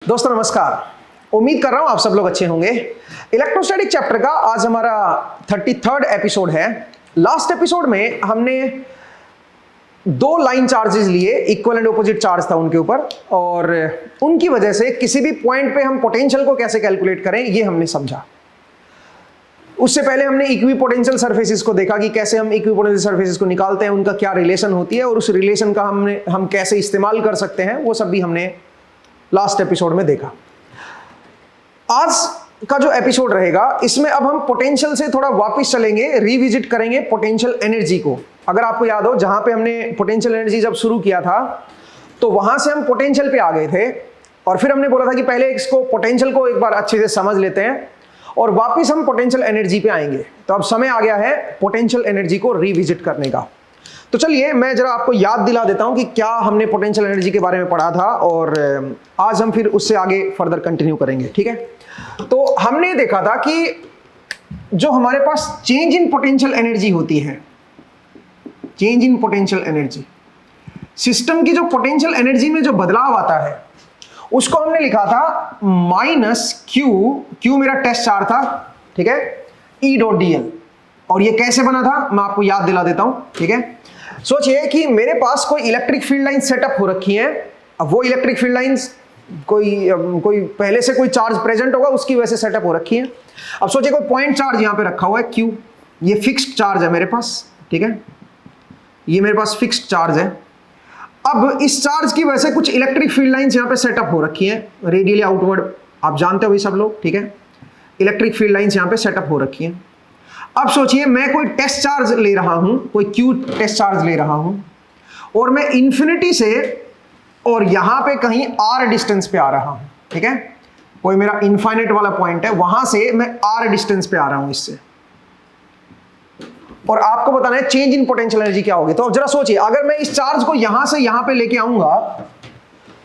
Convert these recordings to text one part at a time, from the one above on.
दोस्तों नमस्कार, उम्मीद कर रहा हूं आप सब लोग अच्छे होंगे। इलेक्ट्रोस्टैटिक चैप्टर का आज हमारा 33rd एपिसोड है। लास्ट एपिसोड में हमने दो लाइन चार्जेस लिए, इक्वल एंड ऑपोजिट चार्ज था उनके ऊपर, और उनकी वजह से किसी भी पॉइंट पे हम पोटेंशियल को कैसे कैलकुलेट करें ये हमने समझा। उससे पहले हमने इक्विपोटेंशियल सरफेसेस को देखा कि कैसे हम इक्विपोटेंशियल सरफेसेस को निकालते हैं, उनका क्या रिलेशन होती है और उस रिलेशन का हम कैसे इस्तेमाल कर सकते हैं, वो सब भी हमने लास्ट एपिसोड में देखा। आज का जो एपिसोड रहेगा इसमें अब हम पोटेंशियल से थोड़ा वापस चलेंगे, रिविजिट करेंगे पोटेंशियल एनर्जी को। अगर आपको याद हो, जहां पे हमने पोटेंशियल एनर्जी जब शुरू किया था तो वहां से हम पोटेंशियल पे आ गए थे और फिर हमने बोला था कि पहले इसको पोटेंशियल को एक बार अच्छे से समझ लेते हैं और वापस हम पोटेंशियल एनर्जी पे आएंगे। तो अब समय आ गया है पोटेंशियल एनर्जी को रिविजिट करने का। तो चलिए मैं जरा आपको याद दिला देता हूं कि क्या हमने पोटेंशियल एनर्जी के बारे में पढ़ा था और आज हम फिर उससे आगे फर्दर कंटिन्यू करेंगे, ठीक है। तो हमने देखा था कि जो हमारे पास चेंज इन पोटेंशियल एनर्जी होती है, change in potential energy, system की जो पोटेंशियल एनर्जी में जो बदलाव आता है उसको हमने लिखा था माइनस क्यू मेरा टेस्ट चार्ज था, ठीक है, E.dl। और ये कैसे बना था मैं आपको याद दिला देता हूं, ठीक है। सोचिए कि मेरे पास कोई इलेक्ट्रिक फील्ड लाइन सेटअप हो रखी है। अब वो इलेक्ट्रिक फील्ड लाइंस कोई पहले से कोई चार्ज प्रेजेंट होगा उसकी वजह से सेटअप हो रखी है। अब सोचिए कोई पॉइंट चार्ज यहां पे रखा हुआ है Q, ये फिक्स्ड चार्ज है मेरे पास, ठीक है, ये मेरे पास फिक्स्ड चार्ज है। अब इस चार्ज की वजह से कुछ इलेक्ट्रिक फील्ड लाइंस यहां पे सेटअप हो रखी है, रेडियली आउटवर्ड, आप जानते हो भाई सब लोग, ठीक है। इलेक्ट्रिक फील्ड लाइंस यहां पे सेटअप हो रखी है। अब सोचिए मैं कोई टेस्ट चार्ज ले रहा हूं, कोई Q टेस्ट चार्ज ले रहा हूं और मैं इंफिनिटी से और यहां पे कहीं R डिस्टेंस पे आ रहा हूं, ठीक है, कोई मेरा इनफाइनाइट वाला पॉइंट है, वहां से मैं R डिस्टेंस पे आ रहा हूं इससे, और आपको बताना है चेंज इन पोटेंशियल एनर्जी क्या होगी। तो अब जरा सोचिए, अगर मैं इस चार्ज को यहां से यहां पे लेके आऊंगा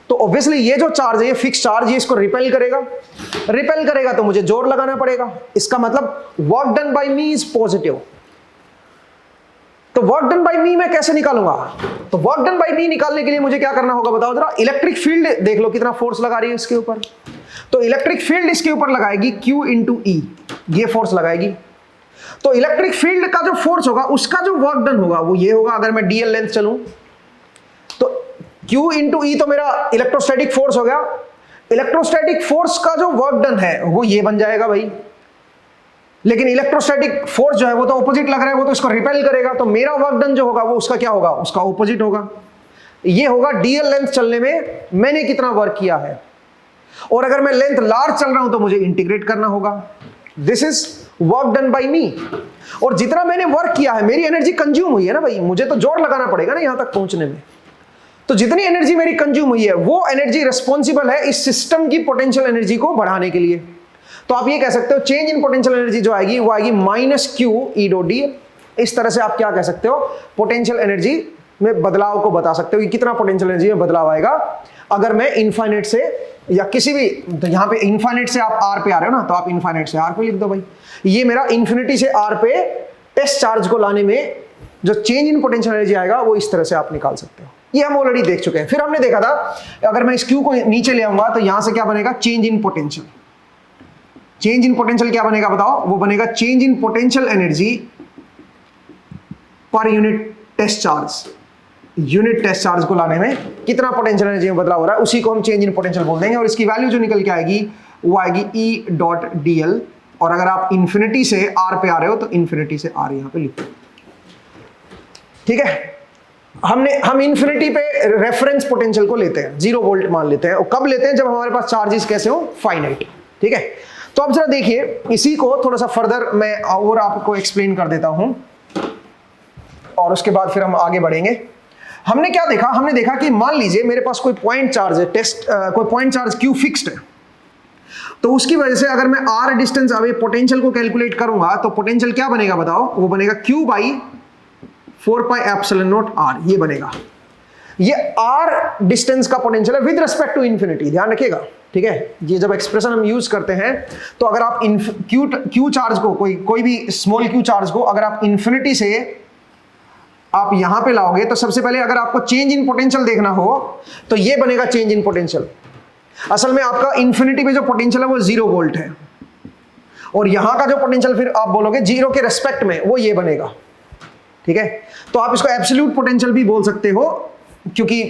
तो ऑब्वियसली ये जो चार्ज है, ये फिक्स चार्ज, ये इसको रिपेल करेगा तो मुझे जोर लगाना पड़ेगा। इसका मतलब work done by me is positive. तो वर्क डन बाय मी मैं कैसे निकालूंगा? तो वर्क डन बाय मी निकालने के लिए मुझे क्या करना होगा बताओ जरा। इलेक्ट्रिक फील्ड देख लो कितना फोर्स लगा रही है इसके ऊपर। तो इलेक्ट्रिक फील्ड इसके ऊपर लगाएगी Q इंटू E, ये फोर्स लगाएगी। तो इलेक्ट्रिक फील्ड का जो फोर्स होगा उसका जो वर्क डन होगा वो ये होगा। अगर मैं DL लेंथ चलूं तो Q इंटू E तो मेरा इलेक्ट्रोस्टैटिक फोर्स हो गया। इलेक्ट्रोस्टैटिक फोर्स का जो वर्क डन है वो ये बन जाएगा भाई, लेकिन इलेक्ट्रोस्टैटिक फोर्स जो है वो तो ऑपोजिट लग रहा है, वो तो इसको रिपेल करेगा। तो मेरा वर्क डन जो होगा वो उसका क्या होगा, उसका ऑपोजिट होगा। ये होगा DL लेंथ चलने में मैंने कितना वर्क किया है, और अगर मैं लेंथ लार्ज चल रहा हूं तो मुझे इंटीग्रेट करना होगा। This is work done by me. और जितना मैंने वर्क किया है, मेरी एनर्जी कंज्यूम हुई है ना भाई, मुझे तो जोर लगाना पड़ेगा ना यहां तक पहुंचने में। तो जितनी एनर्जी मेरी कंज्यूम हुई है वो एनर्जी रिस्पॉन्सिबल है इस सिस्टम की पोटेंशियल एनर्जी को बढ़ाने के लिए। तो आप ये कह सकते हो चेंज इन पोटेंशियल एनर्जी जो आएगी वो आएगी माइनस Q E.dl। इस तरह से आप क्या कह सकते हो, पोटेंशियल एनर्जी में बदलाव को बता सकते हो कि कितना पोटेंशियल एनर्जी में बदलाव आएगा अगर मैं इनफाइनाइट से या किसी भी, तो यहां पे इनफाइनाइट से आप R पे आ रहे हो ना, तो आप इनफाइनाइट से R पे लिख दो भाई। ये मेरा इन्फिनिटी से R पे टेस्ट चार्ज को लाने में जो चेंज इन पोटेंशियल एनर्जी आएगा वो इस तरह से आप निकाल सकते हो। ये हम ऑलरेडी देख चुके हैं। फिर हमने देखा था अगर मैं इस Q को नीचे ले आऊंगा तो यहां से क्या बनेगा, change in potential. Change in potential क्या बनेगा बताओ, वो बनेगा change in potential energy per unit test charge. Unit test charge को लाने में कितना पोटेंशियल एनर्जी में बदलाव हो रहा है उसी को हम चेंज इन पोटेंशियल बोल देंगे, और इसकी वैल्यू जो निकल के आएगी वो आएगी E.dl। और अगर आप इंफिनिटी से R पे आ रहे हो तो इंफिनिटी से R यहां पे लिखो, ठीक है। हम इंफिनिटी पे रेफरेंस पोटेंशियल को लेते हैं, 0 वोल्ट मान लेते हैं। और कब लेते हैं, जब हमारे पास चार्जेस कैसे हो, फाइनाइट, ठीक है। तो अब जरा देखिए, इसी को थोड़ा सा फर्दर मैं और आपको एक्सप्लेन कर देता हूं और उसके बाद फिर हम आगे बढ़ेंगे। हमने क्या देखा, हमने देखा कि मान लीजिए मेरे पास कोई पॉइंट चार्ज है, कोई पॉइंट चार्ज Q फिक्स्ड है, तो उसकी वजह से अगर मैं R डिस्टेंस अवे पोटेंशियल को कैलकुलेट करूंगा तो पोटेंशियल क्या बनेगा बताओ, वो बनेगा Q बाई 4πε0 R, ये बनेगा। ये R डिस्टेंस का पोटेंशियल है विद रिस्पेक्ट टू इंफिनिटी, ध्यान रखिएगा, ठीक है। ये जब एक्सप्रेशन हम यूज करते हैं तो अगर आप Q चार्ज को, कोई भी स्मॉल Q चार्ज को अगर आप इंफिनिटी से आप यहां पे लाओगे तो सबसे पहले अगर आपको चेंज इन पोटेंशियल देखना हो तो ये बनेगा चेंज इन पोटेंशियल। असल में आपका इंफिनिटी पे जो पोटेंशियल है वो 0 वोल्ट है, और यहां का जो पोटेंशियल फिर आप बोलोगे 0 के रेस्पेक्ट में वो ये बनेगा, ठीक है। तो आप इसको एब्सोल्यूट पोटेंशियल भी बोल सकते हो, क्योंकि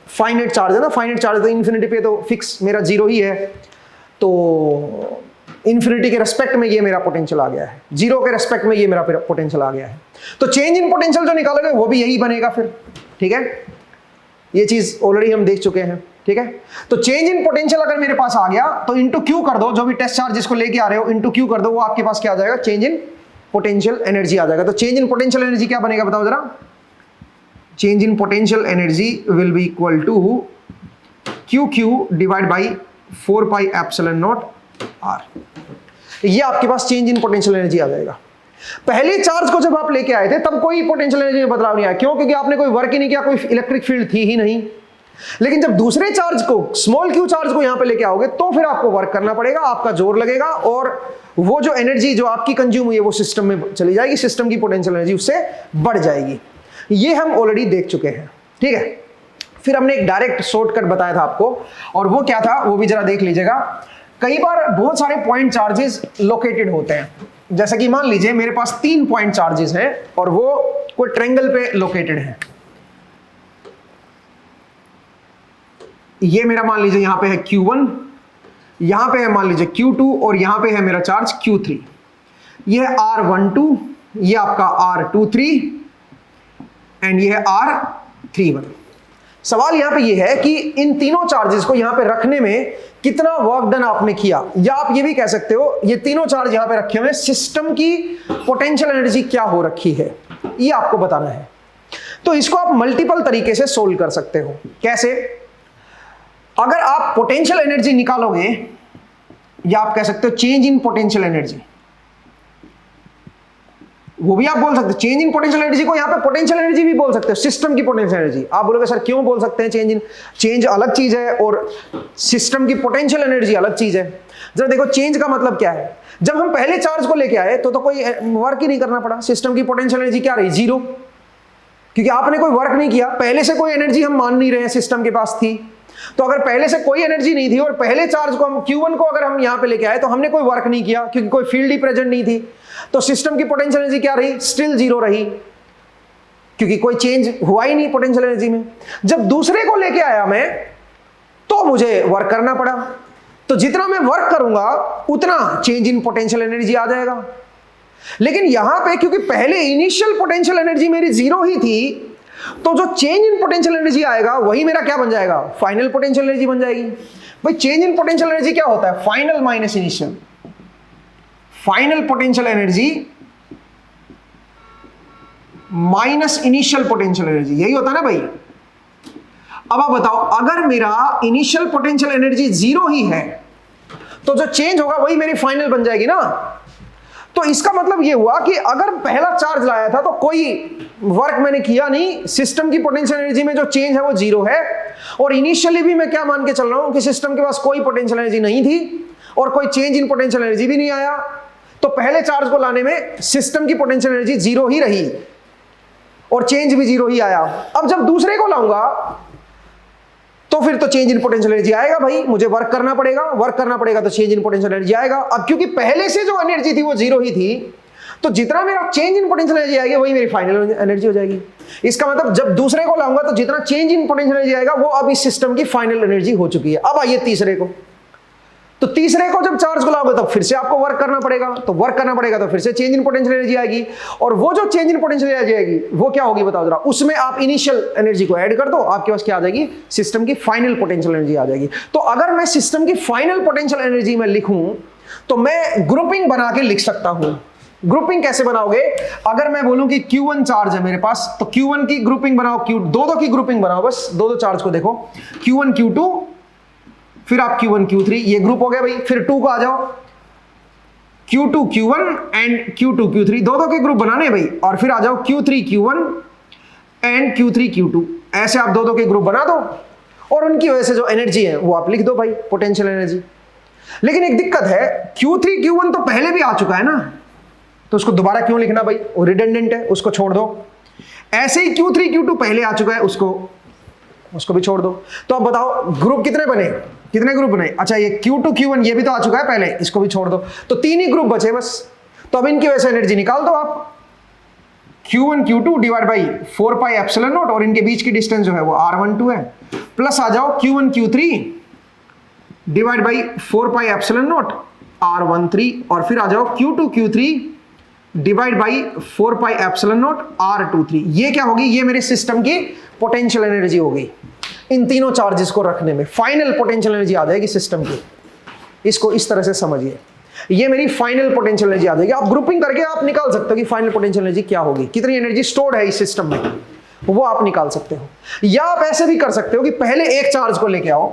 फाइनाइट चार्ज है ना, फाइनाइट चार्ज तो इन्फिनिटी पे तो फिक्स मेरा 0 ही है, तो इन्फिनिटी के रेस्पेक्ट में ये मेरा पोटेंशियल आ गया है, 0 के रेस्पेक्ट में ये मेरा पोटेंशियल आ गया है। तो चेंज इन पोटेंशियल जो निकालोगे वो भी यही बनेगा फिर, ठीक है। ये चीज ऑलरेडी हम देख चुके हैं, ठीक है। तो चेंज इन पोटेंशियल अगर मेरे पास आ गया तो इंटू क्यू कर दो, जो भी टेस्ट चार्ज जिसको लेके आ रहे हो इंटू क्यू कर दो, वो आपके पास क्या आ जाएगा, चेंज इन पोटेंशियल एनर्जी आ जाएगा। तो चेंज इन पोटेंशियल एनर्जी क्या बनेगा बताओ जरा, change in potential energy will be equal to Q Q divide by 4 pi epsilon naught R. ये आपके पास चेंज इन पोटेंशियल एनर्जी आ जाएगा। पहले चार्ज को जब आप लेके आए थे तब कोई पोटेंशियल एनर्जी में बदलाव नहीं आया, क्यों? क्योंकि आपने कोई वर्क ही नहीं किया, कोई इलेक्ट्रिक फील्ड थी ही नहीं। लेकिन जब दूसरे चार्ज को, स्मॉल क्यू चार्ज को यहां पे लेके आओगे तो फिर आपको वर्क करना पड़ेगा, आपका जोर लगेगा, और वो जो एनर्जी जो आपकी कंज्यूम हुई है वो सिस्टम में चली जाएगी, सिस्टम की पोटेंशियल एनर्जी उससे बढ़ जाएगी। ये हम ऑलरेडी देख चुके हैं, ठीक है। फिर हमने एक डायरेक्ट शॉर्टकट बताया था आपको, और वो क्या था वो भी जरा देख लीजिएगा। कई बार बहुत सारे पॉइंट चार्जेस लोकेटेड होते हैं, जैसे कि मान लीजिए मेरे पास 3 पॉइंट चार्जेस हैं और वो कोई ट्रायंगल पे लोकेटेड है। ये मेरा मान लीजिए यहां पे है Q1, यहां पे है मान लीजिए Q2, और यहां पे है मेरा चार्ज Q3। ये है R12, ये आपका R23 एंड ये है R31। सवाल यहां पे ये है कि इन तीनों चार्जेस को यहां पे रखने में कितना वर्क डन आपने किया, या आप ये भी कह सकते हो ये तीनों चार्ज यहां पे रखे हुए, सिस्टम की पोटेंशियल एनर्जी क्या हो रखी है, ये आपको बताना है। तो इसको आप मल्टीपल तरीके से सोल्व कर सकते हो। कैसे? अगर आप पोटेंशियल एनर्जी निकालोगे, या आप कह सकते हो चेंज इन पोटेंशियल एनर्जी, वो भी आप बोल सकते हो। चेंज इन पोटेंशियल एनर्जी को यहां पे पोटेंशियल एनर्जी भी बोल सकते हो, सिस्टम की पोटेंशियल एनर्जी। आप बोलोगे सर क्यों बोल सकते हैं चेंज अलग चीज है और सिस्टम की पोटेंशियल एनर्जी अलग चीज है। जरा देखो चेंज का मतलब क्या है। जब हम पहले चार्ज को लेके आए तो कोई वर्क ही नहीं करना पड़ा, सिस्टम की पोटेंशियल एनर्जी क्या रही, 0, क्योंकि आपने कोई वर्क नहीं किया, पहले से कोई एनर्जी हम मान नहीं रहे हैं सिस्टम के पास थी। तो अगर पहले से कोई एनर्जी नहीं थी और पहले चार्ज को हम Q1 को अगर हम यहां पे लेके आए तो हमने कोई वर्क नहीं किया, क्योंकि कोई फील्ड ही प्रेजेंट नहीं थी, तो सिस्टम की पोटेंशियल एनर्जी क्या रही, स्टिल 0 रही, क्योंकि कोई चेंज हुआ ही नहीं पोटेंशियल एनर्जी में। जब दूसरे को लेके आया मैं तो मुझे वर्क करना पड़ा, तो जितना मैं वर्क करूंगा उतना चेंज इन पोटेंशियल एनर्जी आ जाएगा। लेकिन यहां पे क्योंकि पहले इनिशियल पोटेंशियल एनर्जी मेरी 0 ही थी, तो जो चेंज इन पोटेंशियल एनर्जी आएगा वही मेरा क्या बन जाएगा, फाइनल पोटेंशियल एनर्जी बन जाएगी। भाई चेंज इन पोटेंशियल एनर्जी क्या होता है, final minus initial, final potential energy minus initial potential energy, यही होता है ना भाई। अब आप बताओ अगर मेरा इनिशियल पोटेंशियल एनर्जी 0 ही है तो जो चेंज होगा वही मेरी फाइनल बन जाएगी ना। तो इसका मतलब ये हुआ कि अगर पहला चार्ज लाया था तो कोई वर्क मैंने किया नहीं, सिस्टम की पोटेंशियल एनर्जी में जो चेंज है वो 0 है, और इनिशियली भी मैं क्या मान के चल रहा हूं कि सिस्टम के पास कोई पोटेंशियल एनर्जी नहीं थी और कोई चेंज इन पोटेंशियल एनर्जी भी नहीं आया, तो पहले चार्ज को लाने में सिस्टम की पोटेंशियल एनर्जी 0 ही रही और चेंज भी 0 ही आया। अब जब दूसरे को लाऊंगा तो फिर तो चेंज इन पोटेंशियल एनर्जी आएगा, भाई मुझे वर्क करना पड़ेगा तो चेंज इन पोटेंशियल एनर्जी आएगा। अब क्योंकि पहले से जो एनर्जी थी वो 0 ही थी, तो जितना मेरा चेंज इन पोटेंशियल एनर्जी आएगी वही मेरी फाइनल एनर्जी हो जाएगी। इसका मतलब जब दूसरे को लाऊंगा तो जितना चेंज इन पोटेंशियल एनर्जी आएगा वो अब इस सिस्टम की फाइनल एनर्जी हो चुकी है। अब आइए तीसरे को, तो तीसरे को जब चार्ज को लाओगे तो फिर से आपको वर्क करना पड़ेगा, तो वर्क करना पड़ेगा तो फिर से चेंज इन पोटेंशियल एनर्जी आएगी, और वो जो चेंज इन पोटेंशियल एनर्जी आएगी वो क्या होगी बताओ जरा, उसमें आप इनिशियल एनर्जी को ऐड कर दो, आपके पास क्या आ जाएगी, सिस्टम की फाइनल पोटेंशियल एनर्जी आ जाएगी। तो अगर मैं सिस्टम की फाइनल पोटेंशियल एनर्जी में लिखूं तो मैं ग्रुपिंग बना के लिख सकता हूं। ग्रुपिंग कैसे बनाओगे, अगर मैं बोलूं कि Q1 चार्ज है मेरे पास तो Q1 की ग्रुपिंग बनाओ, दो की ग्रुपिंग बनाओ, बस दो चार्ज को देखो, Q1 Q2, फिर आप Q1 Q3, ये ग्रुप हो गया भाई। फिर 2 को आ जाओ, Q2 Q1 and Q2 Q3, दो के ग्रुप बनाने भाई, और फिर आ जाओ Q3 Q1 and Q3 Q2, ऐसे आप दो के ग्रुप बना दो और उनकी वजह से जो एनर्जी है वो आप लिख दो भाई, पोटेंशियल एनर्जी। लेकिन एक दिक्कत है, Q3 Q1 तो पहले भी आ चुका है ना, तो उसको दोबारा क्यों लिखना भाई, वो रिडंडेंट है, उसको छोड़ दो। ऐसे ही Q3 Q2 पहले आ चुका है, उसको भी छोड़ दो। तो अब बताओ ग्रुप कितने बने, कितने ग्रुप बने? अच्छा ये Q2 Q1 ये भी तो आ चुका है पहले, इसको भी छोड़ दो, तो 3 ही ग्रुप बचे बस। तो अब इनकी वजह से एनर्जी निकाल दो आप, Q1 Q2 divide by 4 pi epsilon not, और इनके बीच की डिस्टेंस जो है वो R12 है, प्लस आ जाओ Q1 Q3 divide by 4 pi epsilon naught R13, और फिर आ जाओ Q2 Q3 divide by 4 pi epsilon naught R23। ये क्या होगी? ये मेरे सिस्टम की पोटेंशियल एनर्जी हो गई। इन तीनों चार्जेस को रखने में फाइनल पोटेंशियल एनर्जी आ जाएगी सिस्टम की। इसको इस तरह से समझिए, ये मेरी फाइनल पोटेंशियल एनर्जी आ जाएगी। आप ग्रुपिंग करके आप निकाल सकते हो कि फाइनल पोटेंशियल एनर्जी क्या होगी, कितनी एनर्जी स्टोर्ड है इस सिस्टम में, वो आप निकाल सकते हो। या आप ऐसे भी कर सकते हो कि पहले एक चार्ज को लेके आओ,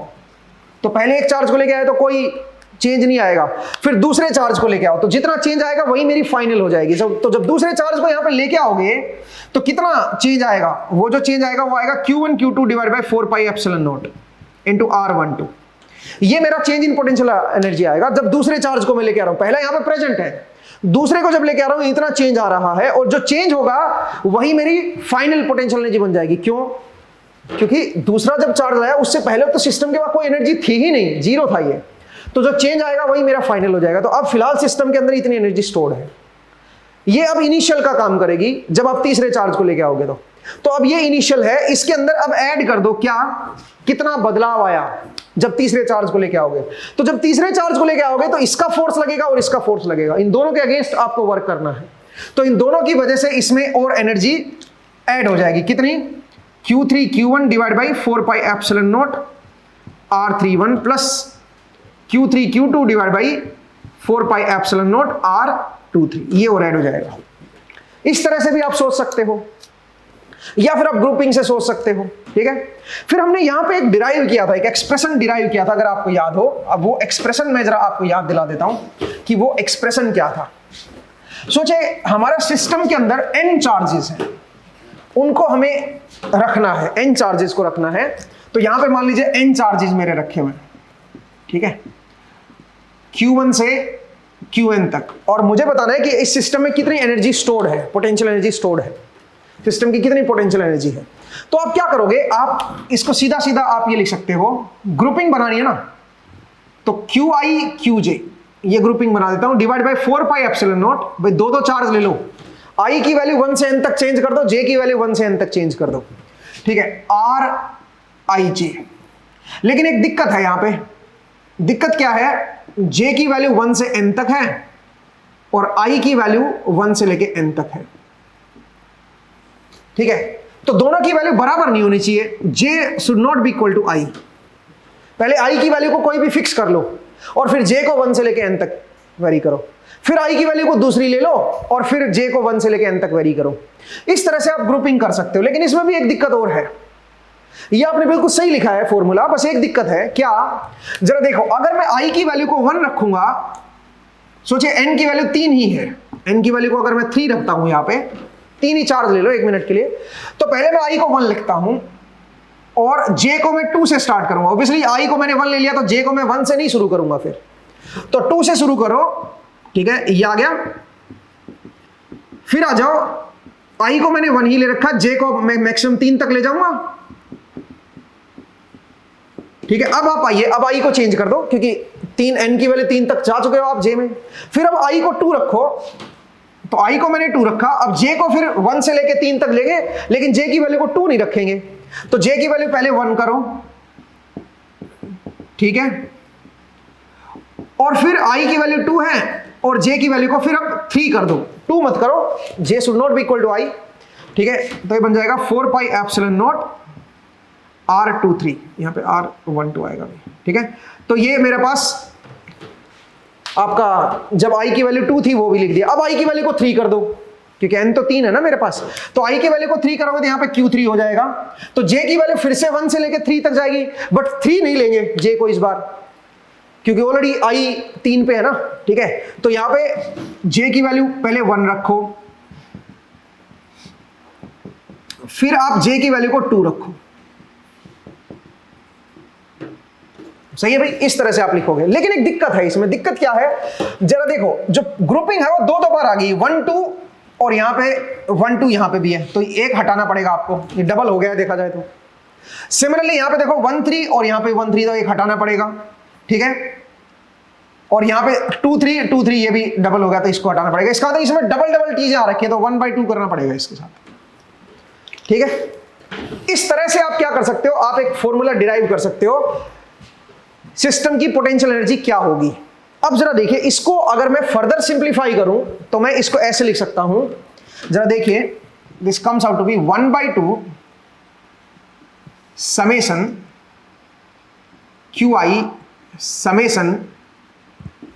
तो पहले एक चार्ज को लेके आए तो कोई चेंज नहीं आएगा, फिर दूसरे चार्ज को लेके आओ तो जितना चेंज आएगा वही मेरी फाइनल हो जाएगी। तो जब दूसरे चार्ज को यहां पे लेके आओगे तो कितना चेंज आएगा? वो जो चेंज आएगा वो आएगा Q1 Q2 divide by 4 pi epsilon not into R12। ये मेरा चेंज इन पोटेंशियल एनर्जी आएगा जब दूसरे चार्ज को मैं लेके आ रहा हूं। पहला यहां पे प्रेजेंट है, दूसरे को जब लेके आ रहा हूं इतना चेंज आ रहा है, और जो चेंज होगा वही मेरी फाइनल पोटेंशियल एनर्जी बन जाएगी। क्यों? क्योंकि दूसरा जब चार्ज लाया उससे पहले तो सिस्टम के पास कोई एनर्जी थी ही नहीं, जीरो था ये, तो जो चेंज आएगा वही मेरा फाइनल हो जाएगा। तो अब फिलहाल सिस्टम के अंदर इतनी एनर्जी स्टोर्ड है। ये अब इनिशियल का काम करेगी जब आप तीसरे चार्ज को लेके आओगे तो अब ये इनिशियल है, इसके अंदर अब ऐड कर दो क्या, कितना बदलाव आया जब तीसरे चार्ज को लेके आओगे। तो जब तीसरे चार्ज को लेके आओगे तो इसका फोर्स लगेगा और इसका फोर्स लगेगा, इन दोनों के अगेंस्ट आपको वर्क करना है। तो इन दोनों की वजह से इसमें और एनर्जी ऐड हो जाएगी। कितनी? Q3 Q1 divide by 4 pi epsilon not R31 plus Q3 Q2 divide by 4 pi epsilon naught R23, ये और ऐड हो जाएगा। इस तरह से भी आप सोच सकते हो, या फिर आप ग्रुपिंग से सोच सकते हो। ठीक है, फिर हमने यहां पे एक डिराइव किया था, एक एक्सप्रेशन डिराइव किया था, अगर आपको याद हो। अब वो एक्सप्रेशन मैं जरा आपको याद दिला देता हूं कि वो एक्सप्रेशन क्या था। सोचे हमारा सिस्टम के अंदर n चार्जेस हैं, उनको हमें रखना है, n चार्जेस को रखना है। तो यहां पे मान लीजिए n चार्जेस मेरे रखे हुए, ठीक है, Q1 से Qn तक, और मुझे बताना है कि इस सिस्टम में कितनी एनर्जी स्टोर्ड है, पोटेंशियल एनर्जी स्टोर्ड है, सिस्टम की कितनी पोटेंशियल एनर्जी है। तो आप क्या करोगे, आप इसको सीधा सीधा आप ये लिख सकते हो, ग्रुपिंग बनानी है ना, तो QI QJ ये ग्रुपिंग बना देता हूं, divide by 4 pi epsilon not. भाई दो चार्ज ले लो, I की वैल्यू 1 से n तक चेंज कर दो, J की वैल्यू 1 से n तक चेंज कर दो, ठीक है, RIJ। लेकिन एक दिक्कत है यहां पे, दिक्कत क्या है, J की वैल्यू 1 से n तक है और I की वैल्यू 1 से लेके n तक है। ठीक है, तो दोनों की वैल्यू बराबर नहीं होनी चाहिए, J should not be equal to I। पहले I की वैल्यू को कोई भी फिक्स कर लो और फिर J को 1 से लेके n तक वेरी करो, फिर I की वैल्यू को दूसरी ले लो और फिर J को 1 से लेके n तक वेरी करो। इस तरह से आप ग्रुपिंग कर सकते हो। लेकिन इसमें भी एक दिक्कत और है, ये आपने बिल्कुल सही लिखा है फॉर्मूला, बस एक दिक्कत है। क्या? जरा देखो, अगर मैं I की वैल्यू को 1 रखूंगा, सोचिए n की वैल्यू 3 ही है, n की वैल्यू को अगर मैं 3 रखता हूं, यहां पे 3 ही चार्ज ले लो 1 मिनट के लिए, तो पहले मैं I को 1 लिखता हूं और J को मैं 2 से स्टार्ट करूंगा। ऑब्वियसली I को मैंने 1 ले लिया तो J को मैं 1 से नहीं शुरू करूंगा, फिर तो 2 से शुरू करो, ठीक है, ये आ गया। फिर आ जाओ, I को मैंने 1 ही ले रखा, J को मैं मैक्सिमम 3 तक ले जाऊंगा, ठीक है। अब आप आइए, अब I को चेंज कर दो, क्योंकि 3 n की वैल्यू 3 तक जा चुके हो आप J में। फिर अब I को 2 रखो, तो I को मैंने 2 रखा, अब J को फिर 1 से लेके 3 तक लेंगे, लेकिन J की वैल्यू को 2 नहीं रखेंगे, तो J की वैल्यू पहले 1 करो, ठीक है, और फिर I की वैल्यू 2 है और J की वैल्यू को फिर अब 3 कर दो, 2 मत करो, J should not be equal to I, ठीक है। तो ये बन जाएगा 4 पाई एप्सिलॉन नॉट R23, यहां पे R12 आएगा, ठीक है। तो ये मेरे पास आपका, जब I की वैल्यू 2 थी वो भी लिख दिया। अब I की वैल्यू को 3 कर दो, क्योंकि n तो 3 है ना मेरे पास, तो I की वैल्यू को 3 करोगे तो यहाँ पे Q3 हो जाएगा। तो J की वैल्यू फिर से 1 से लेके 3 तक जाएगी, बट 3 नहीं लेंगे J को इस बार, क्योंकि ऑलरेडी I 3 पे है ना, ठीक है। तो यहाँ पे J की वैल्यू पहले 1 रखो, फिर आप J की वैल्यू को 2 रखो, सही है भाई, इस तरह से आप लिखोगे। लेकिन एक दिक्कत है इसमें, दिक्कत क्या है, जरा देखो, जो ग्रुपिंग है वो 2 बार आ गई, 1 2, और यहाँ पे 1 2 यहाँ पे भी है, तो एक हटाना पड़ेगा आपको, ये डबल हो गया देखा जाए तो। सिमिलरली यहां पे देखो 1 3 और यहां पे 1 3, तो एक हटाना पड़ेगा, ठीक है। और यहां पे 2 3 ये भी डबल हो गया, तो इसको हटाना पड़ेगा। इसका मतलब इसमें डबल डबल चीजें आ रखी है, तो 1/2 करना पड़ेगा इसके साथ, ठीक है। इस तरह से आप क्या कर सकते हो, आप एक फॉर्मूला डिराइव कर सकते हो, सिस्टम की पोटेंशियल एनर्जी क्या होगी। अब जरा देखिए, इसको अगर मैं फर्दर सिंप्लीफाई करूं तो मैं इसको ऐसे लिख सकता हूं, जरा देखिए, this comes out to be 1/2 summation QI summation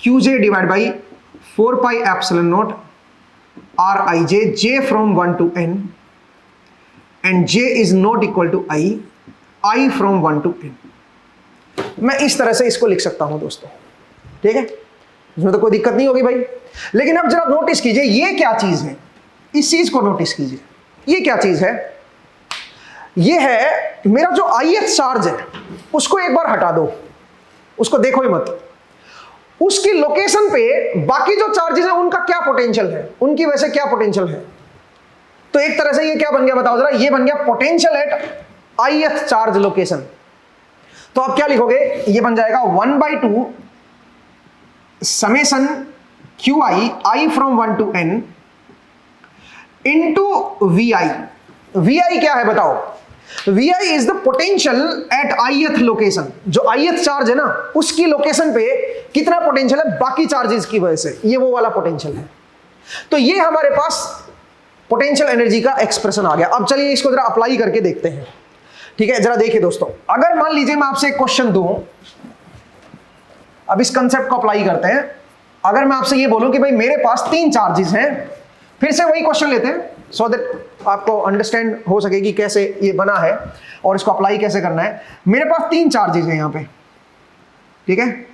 QJ divide by 4 pi epsilon naught Rij, J from 1 to n, and J is not equal to I from 1 to n। मैं इस तरह से इसको लिख सकता हूं दोस्तों, ठीक है, इसमें तो कोई दिक्कत नहीं होगी भाई। लेकिन अब जरा नोटिस कीजिए, ये क्या चीज है, इस चीज को नोटिस कीजिए, ये क्या चीज है, ये है मेरा जो ith चार्ज है, उसको एक बार हटा दो, उसको देखो ही मत, उसकी लोकेशन पे बाकी जो चार्जेस हैं उनका क्या पोटेंशियल है, उनकी वजह से क्या पोटेंशियल है। तो एक तरह से ये क्या बन गया बताओ जरा, ये बन गया potential at ith charge location. तो आप क्या लिखोगे, ये बन जाएगा 1/2 summation QI I from 1 to n into VI। VI क्या है बताओ, VI is the potential at ith location. जो ith चार्ज है ना, उसकी लोकेशन पे कितना पोटेंशियल है बाकी चार्जेस की वजह से, ये वो वाला पोटेंशियल है। तो ये हमारे पास पोटेंशियल एनर्जी का एक्सप्रेशन आ गया। अब चलिए इसको जरा अप्लाई करके देखते हैं, ठीक है। जरा देखिए दोस्तों, अगर मान लीजिए मैं आपसे एक क्वेश्चन दूं, अब इस कंसेप्ट को अप्लाई करते हैं। अगर मैं आपसे ये बोलूं कि भाई मेरे पास 3 चार्जेस हैं, फिर से वही क्वेश्चन लेते हैं सो दैट आपको अंडरस्टैंड हो सके कि कैसे ये बना है और इसको अप्लाई कैसे करना है। मेरे पास 3 चार्जेस हैं यहां पे, ठीक है,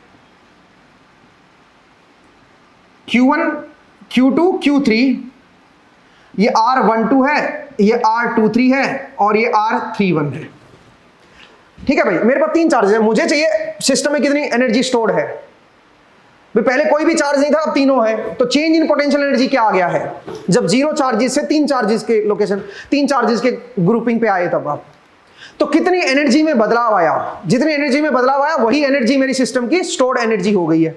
Q1 Q2 Q3, ये R12 है, ये R23 है और ये R31 है, ठीक है भाई। मेरे पास 3 चार्जेस हैं, मुझे चाहिए सिस्टम में कितनी एनर्जी स्टोर्ड है। भाई पहले कोई भी चार्ज नहीं था, अब तीनों है, तो चेंज इन पोटेंशियल एनर्जी क्या आ गया है, जब 0 चार्जेस से 3 चार्जेस के लोकेशन, 3 चार्जेस के ग्रुपिंग पे आए तब आप, तो कितनी एनर्जी में बदलाव आया, जितनी एनर्जी में बदलाव आया वही एनर्जी मेरी सिस्टम की स्टोर्ड एनर्जी हो गई है।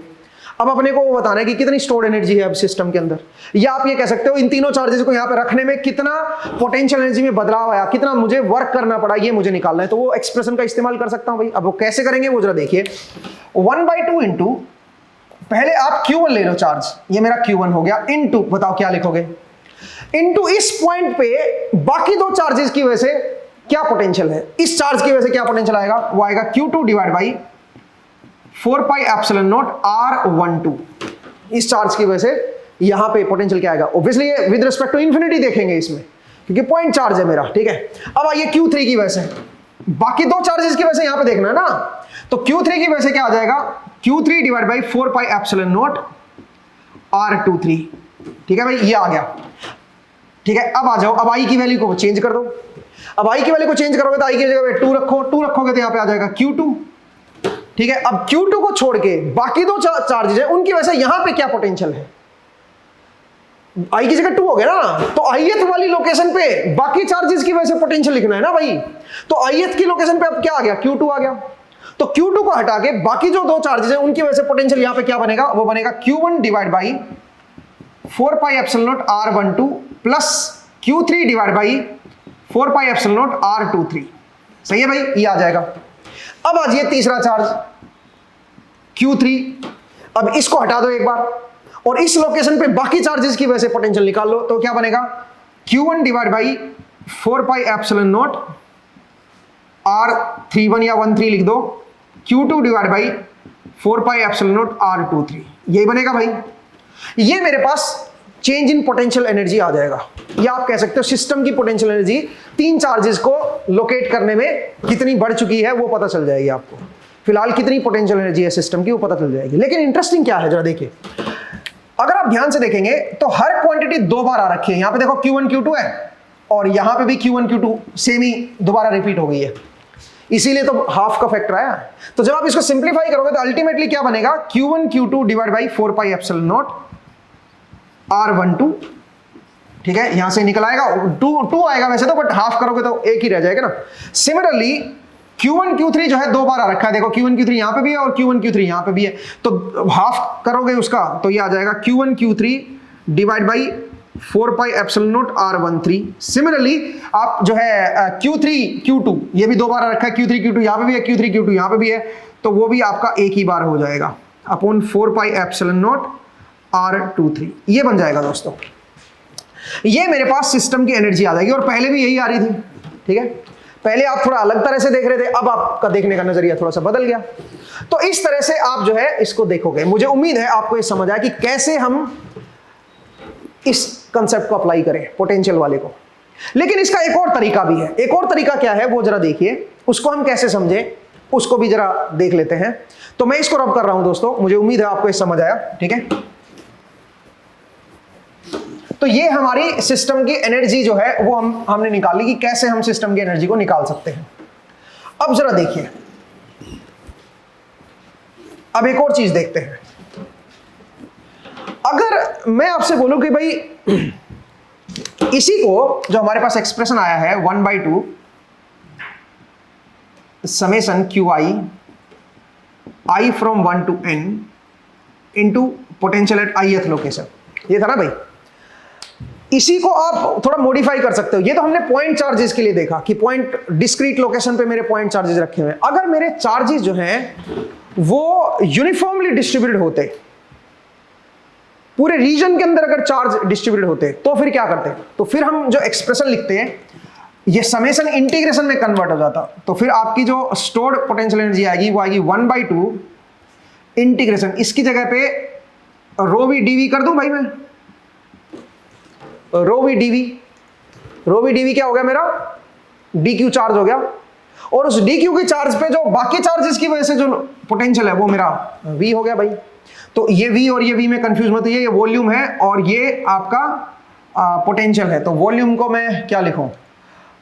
अब अपने को वो बताना है कि कितनी स्टोर्ड एनर्जी है अब सिस्टम के अंदर, या आप ये कह सकते हो इन तीनों चार्जेस को यहाँ पे रखने में कितना पोटेंशियल एनर्जी में बदलाव आया, कितना मुझे वर्क करना पड़ा, ये मुझे निकालना है। तो वो एक्सप्रेशन का इस्तेमाल कर सकता हूं भाई। अब वो कैसे करेंगे वो जरा देखिए, 1/2 इंटू, पहले आप Q1 ले लो चार्ज, ये मेरा Q1 हो गया, इंटू बताओ क्या लिखोगे, इंटू इस पॉइंट पे बाकी 2 चार्जेस की वजह से क्या पोटेंशियल है, इस चार्ज की वजह से क्या पोटेंशियल आएगा, वो आएगा Q2 divide by 4 pi epsilon naught R12। इस चार्ज की वजह से यहां पे पोटेंशियल क्या आएगा, ऑब्वियसली ये विद रिस्पेक्ट टू इंफिनिटी देखेंगे इसमें, क्योंकि पॉइंट चार्ज है मेरा, ठीक है। अब आइए Q3 की वजह से, बाकी 2 चार्जेस की वजह से यहां पे देखना है ना, तो Q3 की वजह से क्या आ जाएगा, Q3 divide by 4 pi epsilon naught R23, ठीक है भाई, ये आ गया, ठीक है। अब आ जाओ, अब I की वैल्यू को चेंज कर दो। अब I की वैल्यू को चेंज करोगे तो I की जगह 2 रखो, 2 रखोगे तो यहां पे आ जाएगा Q2, ठीक है। अब Q2 को छोड़ के बाकी 2 चार्जेस है, उनकी वजह से यहां पे क्या पोटेंशियल है, I की जगह 2 हो गया ना, तो ith वाली लोकेशन पे बाकी चार्जेस की वजह से पोटेंशियल लिखना है ना भाई। तो ith की लोकेशन पे अब क्या आ गया, Q2 आ गया, तो Q2 को हटा के बाकी जो 2 चार्जेस है उनकी वजह से पोटेंशियल यहां पे क्या बनेगा, वो बनेगा Q1 divide by 4 pi epsilon naught R12 plus Q3 divide by 4 pi epsilon naught R23। सही है भाई, ये आ जाएगा। अब आ जाइए तीसरा चार्ज Q3, अब इसको हटा दो एक बार और इस लोकेशन पे बाकी चार्जेस की वजह से पोटेंशियल निकाल लो, तो क्या बनेगा, Q1 divide by 4 pi epsilon naught R31 या 13 लिख दो, Q2 divide by 4 pi epsilon naught R23, यही बनेगा भाई। ये मेरे पास चेंज इन पोटेंशियल एनर्जी आ जाएगा, या आप कह सकते हो सिस्टम की पोटेंशियल एनर्जी 3 चार्जेस को लोकेट करने में कितनी बढ़ चुकी है वो पता चल जाएगी आपको। फिलहाल कितनी पोटेंशियल एनर्जी है सिस्टम की वो पता चल जाएगी। लेकिन इंटरेस्टिंग क्या है जरा देखिए, अगर आप ध्यान से देखेंगे तो हर क्वांटिटी 2 बार आ रखी है। यहां पे देखो Q1 Q2 है और यहां पे भी Q1 Q2 सेम ही दोबारा रिपीट हो गई है, इसीलिए तो हाफ का फैक्टर आया। तो जब आप इसको सिंप्लीफाई करोगे तो अल्टीमेटली क्या बनेगा, Q1 Q2 divide by 4 pi epsilon naught R12 ठीक है, यहां से निकल आएगा, टू आएगा वैसे तो, बट हाफ करोगे तो एक ही रह जाएगा ना। सिमिलरली Q1 Q3 जो है 2 बार आ रखा है, देखो Q1 Q3 यहां पे भी है और Q1 Q3 यहां पे भी है, तो हाफ करोगे उसका तो ये आ जाएगा Q1 Q3 divide by 4 pi epsilon naught R13। Similarly आप जो है Q3 Q2 ये भी 2 बार आ रखा है, Q3 Q2 यहां पे भी है, Q3 Q2 यहां पे भी है, तो वो भी आपका एक ही बार हो जाएगा upon 4 pi epsilon naught R23। ये बन जाएगा दोस्तों, ये मेरे पास सिस्टम की एनर्जी आ जाएगी, और पहले भी यही आ रही थी। ठीक है, पहले आप थोड़ा अलग तरह से देख रहे थे, अब आपका देखने का नजरिया थोड़ा सा बदल गया। तो इस तरह से आप जो है इसको देखोगे। मुझे उम्मीद है आपको ये समझ आया कि कैसे हम इस कंसेप्ट को अप्लाई करें पोटेंशियल वाले को। लेकिन इसका एक और तरीका भी है। एक और तरीका क्या है वो जरा देखिए, उसको हम कैसे समझें उसको भी जरा देख लेते हैं। तो मैं इसको रब कर रहा हूं दोस्तों, मुझे उम्मीद है आपको ये समझ आया। ठीक है, तो ये हमारी सिस्टम की एनर्जी जो है वो हमने निकाली कि कैसे हम सिस्टम की एनर्जी को निकाल सकते हैं। अब जरा देखिए, अब एक और चीज देखते हैं। अगर मैं आपसे बोलूं कि भाई इसी को जो हमारे पास एक्सप्रेशन आया है 1/2 summation QI from 1 to n into potential at ith location, ये था ना भाई। इसी को आप थोड़ा मॉडिफाई कर सकते हो। ये तो हमने पॉइंट चार्जेस के लिए देखा कि पॉइंट डिस्क्रीट लोकेशन पे मेरे पॉइंट चार्जेस रखे हुए हैं। अगर मेरे चार्जेस जो हैं वो यूनिफॉर्मली डिस्ट्रीब्यूटेड होते, पूरे रीजन के अंदर अगर चार्ज डिस्ट्रीब्यूटेड होते, तो फिर क्या करते? तो फिर हम जो एक्सप्रेशन लिखते हैं ये समेशन इंटीग्रेशन में कन्वर्ट हो जाता। तो फिर आपकी जो स्टोर्ड पोटेंशियल एनर्जी आएगी वो आएगी 1/2 इंटीग्रेशन, इसकी जगह पे रो वी डी वी कर दूं भाई मैं, रो वी डीवी क्या हो गया मेरा, डी क्यू चार्ज हो गया, और उस डी क्यू के चार्ज पे जो बाकी चार्जेस की वजह से जो पोटेंशियल है वो मेरा वी हो गया भाई। तो ये वी और ये वी में कंफ्यूज मत होइए, ये वॉल्यूम है और ये आपका पोटेंशियल है। तो वॉल्यूम को मैं क्या लिखूं,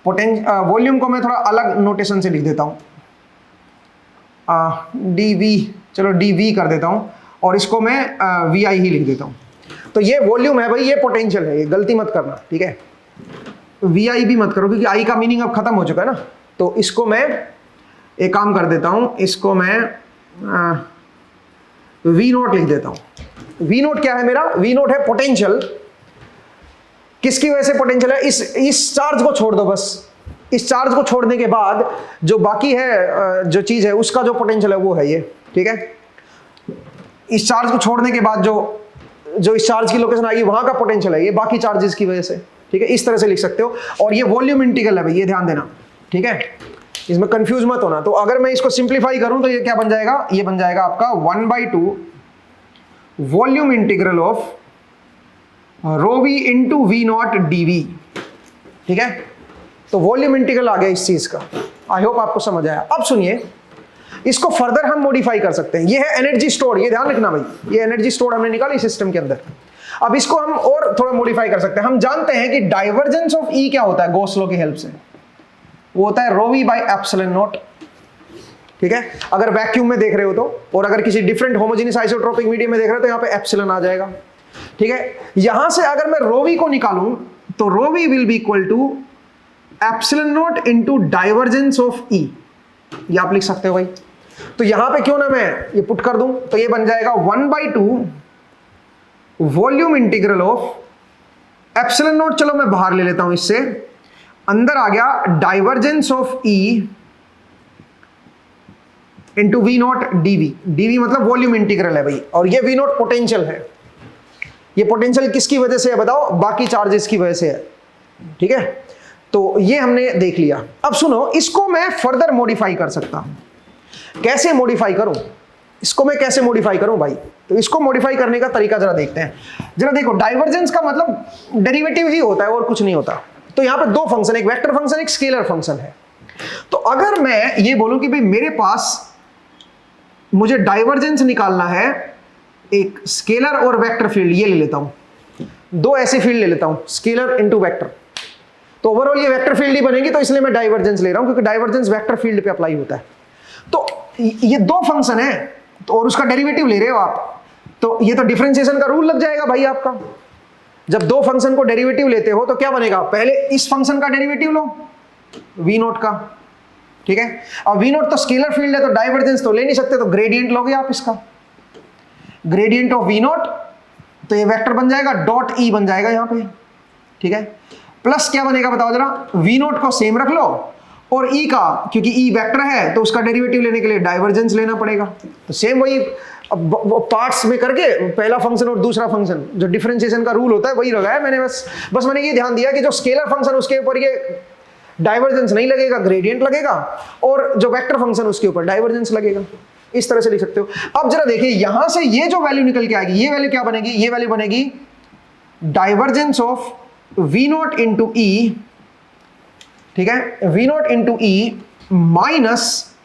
वॉल्यूम को मैं थोड़ा अलग नोटेशन से लिख देता हूं, डी वी, चलो डी वी कर देता हूं, और इसको मैं वी आई ही लिख देता हूं। तो ये वॉल्यूम है भाई, ये पोटेंशियल है, ये गलती मत करना। ठीक है, वी आई भी मत करो क्योंकि आई का मीनिंग अब खत्म हो चुका है ना। तो इसको मैं एक काम कर देता हूं, इसको मैं वी नोट लिख देता हूं। वी नोट क्या है मेरा, वी नोट है पोटेंशियल। किसकी वजह से पोटेंशियल है, इस चार्ज को छोड़ दो बस, इस चार्ज को छोड़ने के बाद जो बाकी है जो चीज है उसका जो पोटेंशियल है वो है ये। ठीक है, इस चार्ज को छोड़ने के बाद जो इस चार्ज की लोकेशन आएगी वहां का पोटेंशियल है ये, बाकी चार्जेस की वजह से। ठीक है, इस तरह से लिख सकते हो। और ये वॉल्यूम इंटीग्रल है भाई, ये ध्यान देना। ठीक है, इसमें कंफ्यूज मत होना। तो अगर मैं इसको सिंप्लीफाई करूं तो ये क्या बन जाएगा, ये बन जाएगा आपका 1/2 volume integral of rho we into we naught D V. ठीक है, तो वॉल्यूम इंटीग्रल आ गया इस चीज का। आई होप आपको समझ आया। अब सुनिए, इसको फर्दर हम मॉडिफाई कर सकते हैं। ये है एनर्जी स्टोर, ये ध्यान रखना भाई, ये एनर्जी स्टोर हमने निकाली सिस्टम के अंदर। अब इसको हम और थोड़ा मॉडिफाई कर सकते हैं। हम जानते हैं कि डाइवर्जेंस ऑफ ई क्या होता है गॉस लॉ की हेल्प से, वो होता है रो वी बाई एप्सिलॉन नॉट। ठीक है, अगर वैक्यूम में देख रहे हो तो, और अगर किसी डिफरेंट होमोजेनियस आइसोट्रोपिक मीडियम में देख रहे हो तो यहाँ पे एप्सिलॉन आ जाएगा। ठीक है, यहां से अगर मैं रो वी को निकालूं तो rho v will be equal to epsilon not into divergence of E, ये आप लिख सकते हो भाई। तो यहां पे क्यों ना मैं ये पुट कर दूं, तो ये बन जाएगा 1/2 volume integral of epsilon not, चलो मैं बाहर ले लेता हूं, इससे अंदर आ गया divergence of E into we naught D V. D V मतलब वॉल्यूम इंटीग्रल है भाई, और ये वी नॉट पोटेंशियल है। ये पोटेंशियल किसकी वजह से है बताओ, बाकी चार्जेस की वजह से है। ठीक है, तो ये हमने देख लिया। अब सुनो, इसको मैं फर्दर मॉडिफाई कर सकता हूं। कैसे मॉडिफाई करूं, इसको मैं कैसे मॉडिफाई करूं भाई, तो इसको मॉडिफाई करने का तरीका जरा देखते हैं। जरा देखो, डाइवर्जेंस का मतलब डेरिवेटिव ही होता है और कुछ नहीं होता। तो यहां पे दो फंक्शन, एक वेक्टर फंक्शन एक स्केलर फंक्शन है। तो अगर मैं ये बोलूं कि भाई मेरे पास मुझे डाइवर्जेंस निकालना है, एक स्केलर और वेक्टर फील्ड ये ले लेता हूं, दो ऐसे फील्ड ले लेता हूं, स्केलर इनटू वेक्टर। तो ओवरऑल ये वेक्टर फील्ड ही बनेगी, तो इसलिए मैं डाइवर्जेंस ले रहा हूं क्योंकि डाइवर्जेंस वेक्टर फील्ड पे अप्लाई होता है। तो ये दो फंक्शन है, तो और उसका डेरिवेटिव ले रहे हो आप, तो ये तो डिफरेंशिएशन का रूल लग जाएगा भाई आपका। जब दो फंक्शन को डेरिवेटिव लेते हो तो क्या बनेगा, पहले इस फंक्शन का डेरिवेटिव लो वी नोट का, ठीक है। अब वी नोट तो स्केलर फील्ड है तो डाइवर्जेंस तो ले नहीं सकते, तो ग्रेडियंट लोगे आप इसका, ग्रेडियंट ऑफ वी नोट, तो ये वेक्टर बन जाएगा डॉट ई बन जाएगा यहां पे, ठीक है। प्लस क्या बनेगा बताओ जरा, वी नोट को सेम रख लो और ई का, क्योंकि ई वेक्टर है तो उसका डेरिवेटिव लेने के लिए डाइवर्जेंस लेना पड़ेगा, तो सेम वही पार्ट्स में करके पहला फंक्शन और दूसरा फंक्शन जो डिफरेंशिएशन का रूल होता है वही लगाया मैंने, बस मैंने ये ध्यान दिया कि जो स्केलर फंक्शन उसके ऊपर ये डाइवर्जेंस नहीं लगेगा, ग्रेडियंट लगेगा, और जो वेक्टर फंक्शन उसके ऊपर डाइवर्जेंस लगेगा। इस तरह से लिख सकते हो। अब जरा देखिए यहां से ये जो वैल्यू निकल के आएगी, ये वैल्यू क्या बनेगी, ये वैल्यू बनेगी divergence of v not into E, ठीक है, v not into E minus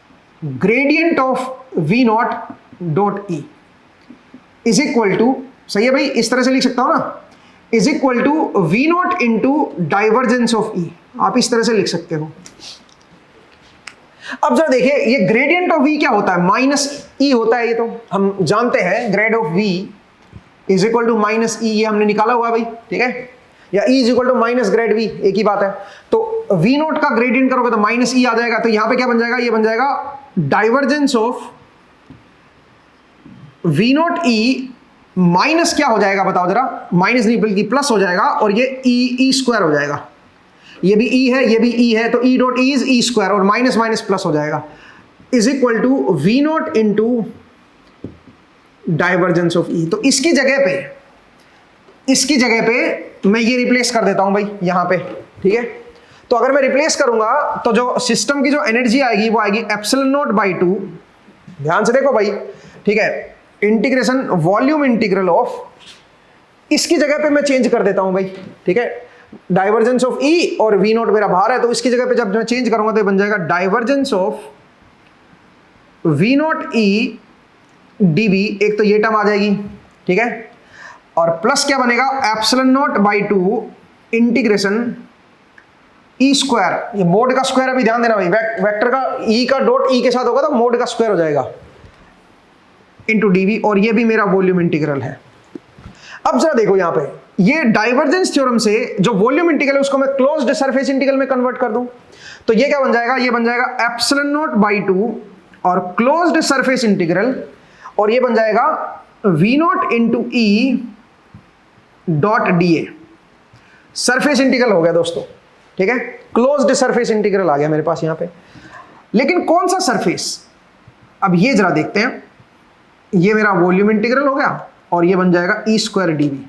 gradient of v not dot E is equal to, सही है भाई, इस तरह से लिख सकता हूं ना, is equal to v not into divergence of E, आप इस तरह से लिख सकते हो। अब जरा देखिए ये ग्रेडियंट ऑफ वी क्या होता है, माइनस ई होता है, ये तो हम जानते हैं, grad of v is equal to minus E, ये हमने निकाला हुआ भाई, ठीक है, या E is equal to minus grad v, एक ही बात है। तो वी नोट का ग्रेडियंट करोगे तो माइनस ई आ जाएगा, तो यहां पे क्या बन जाएगा, ये बन जाएगा divergence of V naught E minus क्या हो जाएगा बताओ जरा, माइनस नहीं बल्कि प्लस हो जाएगा, और ये ई स्क्वायर हो जाएगा, ये भी ई है ये भी ई है, तो E dot E is E square, और माइनस माइनस प्लस हो जाएगा, is equal to v not into divergence of E. तो इसकी जगह पे मैं ये रिप्लेस कर देता हूं भाई यहां पे, ठीक है। तो अगर मैं रिप्लेस करूंगा तो जो सिस्टम की जो एनर्जी आएगी वो आएगी एप्सिलॉन नॉट बाई 2, ध्यान से देखो भाई, ठीक है, इंटीग्रेशन वॉल्यूम इंटीग्रल ऑफ, इसकी जगह पे मैं चेंज कर देता हूं भाई, ठीक है, डाइवर्जेंस ऑफ ई, और वी नोट मेरा बाहर है तो इसकी जगह पे जब मैं चेंज करूंगा तो बन जाएगा divergence of V naught E D V, एक तो ये टर्म आ जाएगी, ठीक है, और प्लस क्या बनेगा epsilon naught by 2 integration E square, ये मोड का स्क्वायर, अभी ध्यान देना भाई, वेक्टर का ई का डॉट ई के साथ होगा तो मोड का स्क्वायर हो जाएगा इंटू डीवी, और ये भी मेरा वॉल्यूम इंटीग्रल है। अब जरा देखो यहां पे, ये डाइवर्जेंस थ्योरम से जो वॉल्यूम इंटीग्रल है उसको मैं क्लोज्ड सरफेस इंटीग्रल में कन्वर्ट कर दूं, तो ये क्या बन जाएगा, ये बन जाएगा एप्सिलॉन नॉट बाई 2 और क्लोज्ड सरफेस इंटीग्रल, और ये बन जाएगा V not into E dot D A, surface integral हो गया दोस्तों, ठीक है, क्लोज्ड सरफेस इंटीग्रल आ गया मेरे पास यहां पे। लेकिन कौन सा सरफेस, अब ये जरा देखते हैं, ये मेरा वॉल्यूम इंटीग्रल हो गया और ये बन जाएगा ई स्क्वायर डीवी।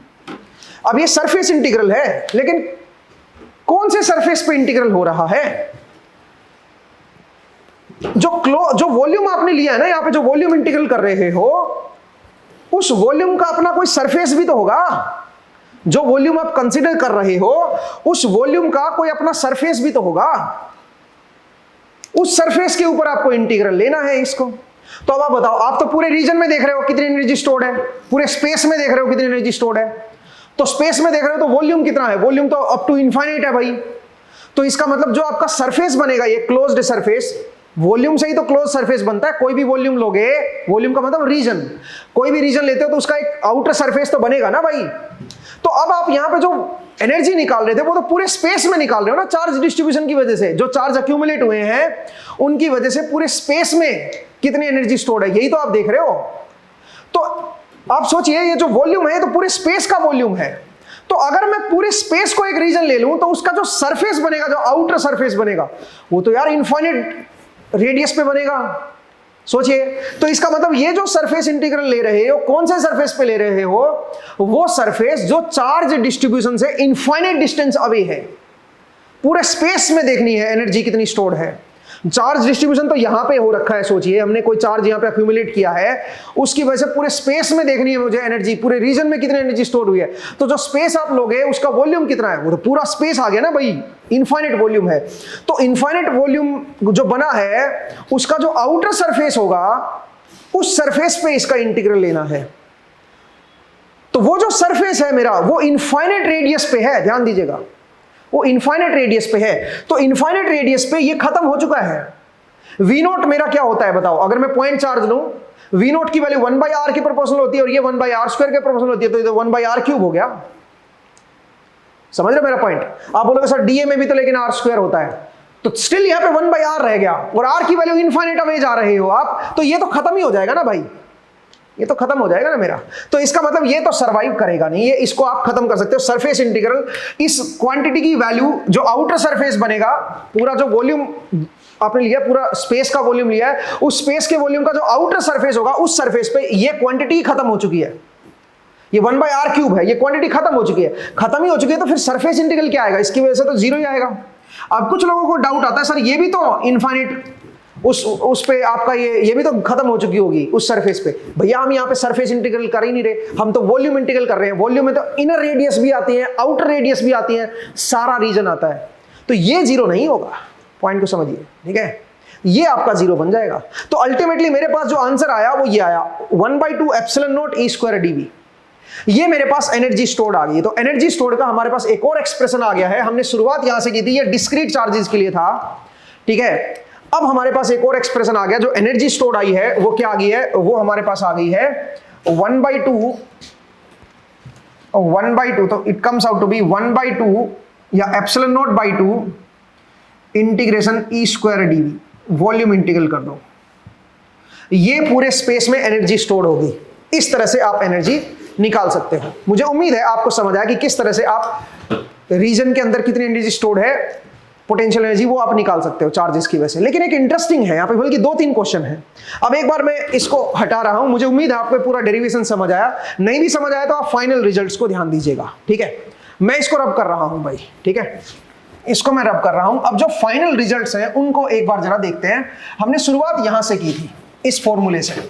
अब ये सरफेस इंटीग्रल है, लेकिन कौन से सरफेस पे इंटीग्रल हो रहा है, जो वॉल्यूम आपने लिया है ना, यहां पे जो वॉल्यूम इंटीग्रल कर रहे हो उस वॉल्यूम का अपना कोई सरफेस भी तो होगा, जो वॉल्यूम आप कंसीडर कर रहे हो उस वॉल्यूम का कोई अपना सरफेस भी तो होगा, उस सरफेस के ऊपर आपको इंटीग्रल लेना है इसको। तो अब आप बताओ, आप तो पूरे रीजन में देख रहे हो कितनी एनर्जी स्टोर्ड है, पूरे स्पेस में देख रहे हो कितनी एनर्जी स्टोर्ड है, तो स्पेस में देख रहे हो तो वॉल्यूम कितना है, वॉल्यूम तो अप टू इनफाइनाइट है भाई, तो इसका मतलब जो आपका सरफेस बनेगा ये क्लोज्ड सरफेस, वॉल्यूम से ही तो क्लोज सरफेस बनता है, कोई भी वॉल्यूम लोगे, वॉल्यूम का मतलब रीजन, कोई भी रीजन लेते हो तो उसका एक आउटर सरफेस तो बनेगा ना भाई। तो अब आप यहां पे जो एनर्जी निकाल रहे थे वो तो पूरे स्पेस में निकाल रहे हो ना, चार्ज डिस्ट्रीब्यूशन की वजह से, जो चार्ज अक्यूमुलेट हुए हैं उनकी वजह से पूरे स्पेस में कितनी एनर्जी स्टोर्ड है, यही तो आप देख रहे हो। तो आप सोचिए ये जो वॉल्यूम है तो पूरे स्पेस का वॉल्यूम है, तो अगर मैं पूरे स्पेस को एक रीजन ले लूं तो उसका जो सरफेस बनेगा, जो आउटर सरफेस बनेगा, वो तो यार इनफाइनाइट रेडियस पे बनेगा। सोचिए, तो इसका मतलब ये जो सरफेस इंटीग्रल ले रहे हो, कौन से सरफेस पे ले रहे हो, वो सरफेस जो चार्ज डिस्ट्रीब्यूशन से इनफाइनाइट डिस्टेंस अवे है, पूरे स्पेस में देखनी है एनर्जी कितनी स्टोर्ड है। चार्ज डिस्ट्रीब्यूशन तो यहां पे हो रखा है, सोचिए हमने कोई चार्ज यहां पे अक्यूमुलेट किया है, उसकी वजह से पूरे स्पेस में देखनी है मुझे एनर्जी, पूरे रीजन में कितनी एनर्जी स्टोर हुई है। तो जो स्पेस आप लोगे उसका वॉल्यूम कितना है, वो तो पूरा स्पेस आ गया ना भाई, इनफाइनाइट वॉल्यूम है। तो इनफाइनाइट वॉल्यूम जो बना है उसका जो आउटर सरफेस होगा उस सरफेस पे इसका इंटीग्रल लेना है। तो वो जो सरफेस है मेरा वो इनफाइनाइट रेडियस पे है, ध्यान दीजिएगा, वो इनफाइनाइट रेडियस पे है। तो इनफाइनाइट रेडियस पे ये खत्म हो चुका है। वी नोट मेरा क्या होता है बताओ, अगर मैं पॉइंट चार्ज लूं, वी नोट की वैल्यू 1/r की प्रोपोर्शनल होती है और ये 1/r² के प्रोपोर्शनल होती है, तो ये 1/r³ हो गया। समझ रहे हो मेरा पॉइंट? आप बोलोगे सर डीए में भी तो लेकिन आर स्क्वायर होता है, तो स्टिल यहाँ पे 1/r रह गया और r की वैल्यू इनफाइनाइट अवे जा रहे हो आप, तो ये तो खत्म ही हो जाएगा ना भाई, ये तो खत्म हो जाएगा ना मेरा। तो इसका मतलब ये तो सरवाइव करेगा नहीं, ये इसको आप खत्म कर सकते हो। सरफेस इंटीग्रल इस क्वांटिटी की वैल्यू जो आउटर सरफेस बनेगा, पूरा जो वॉल्यूम आपने लिया, पूरा स्पेस का वॉल्यूम लिया है, उस स्पेस के वॉल्यूम का जो आउटर सरफेस होगा, उस सरफेस पे ये क्वांटिटी खत्म हो चुकी है, ये 1/r क्यूब है, ये क्वांटिटी खत्म हो चुकी है। खत्म ही हो चुकी है तो फिर सरफेस इंटीग्रल क्या आएगा? इसकी वजह से तो जीरो ही आएगा। अब कुछ लोगों को डाउट आता है सर ये भी तो इनफाइनाइट उस पे आपका ये भी तो खत्म हो चुकी होगी उस सरफेस पे। भैया हम यहाँ पे सरफेस इंटीग्रल कर ही नहीं रहे, हम तो वॉल्यूम इंटीग्रल कर रहे हैं। वॉल्यूम में तो इनर रेडियस भी आती है, आउटर रेडियस भी आती है, सारा रीजन आता है, तो ये जीरो नहीं होगा। पॉइंट को समझिए, ठीक है, ये आपका जीरो बन जाएगा। तो अल्टीमेटली मेरे पास जो आंसर आया वो ये आया 1/2 epsilon not E square dv। ये मेरे पास एनर्जी स्टोर्ड आ गई। तो एनर्जी स्टोर्ड का हमारे पास एक और एक्सप्रेशन आ गया है। हमने शुरुआत यहां से की थी, ये डिस्क्रीट चार्जेस के लिए था, ठीक है। अब हमारे पास एक और एक्सप्रेशन आ गया, जो एनर्जी स्टोर्ड आई है वो क्या आ गई है? वो हमारे पास आ गई है 1/2, तो it comes out to be 1/2 या epsilon naught by 2 integration E square dv। Volume integral कर दो, ये पूरे स्पेस में एनर्जी स्टोर्ड होगी। इस तरह से आप एनर्जी निकाल सकते हो। मुझे उम्मीद है आपको समझ आया कि किस तरह से आप रीजन के अंदर कितनी एनर्जी स्टोर्ड है, पोटेंशियल एनर्जी, वो आप निकाल सकते हो चार्जेस की वजह से। लेकिन एक इंटरेस्टिंग है यहाँ पे, बल्कि 2-3 क्वेश्चन है। अब एक बार मैं इसको हटा रहा हूं, मुझे उम्मीद है आपको पूरा डेरिवेशन समझ आया। नहीं भी समझ आया तो आप फाइनल रिजल्ट्स को ध्यान दीजिएगा, ठीक है। मैं इसको रब कर रहा हूं भाई, ठीक है, इसको मैं रब कर रहा हूं। अब जो फाइनल रिजल्ट्स हैं उनको एक बार जरा देखते हैं। हमने शुरुआत यहां से की थी, इस फॉर्मूले से,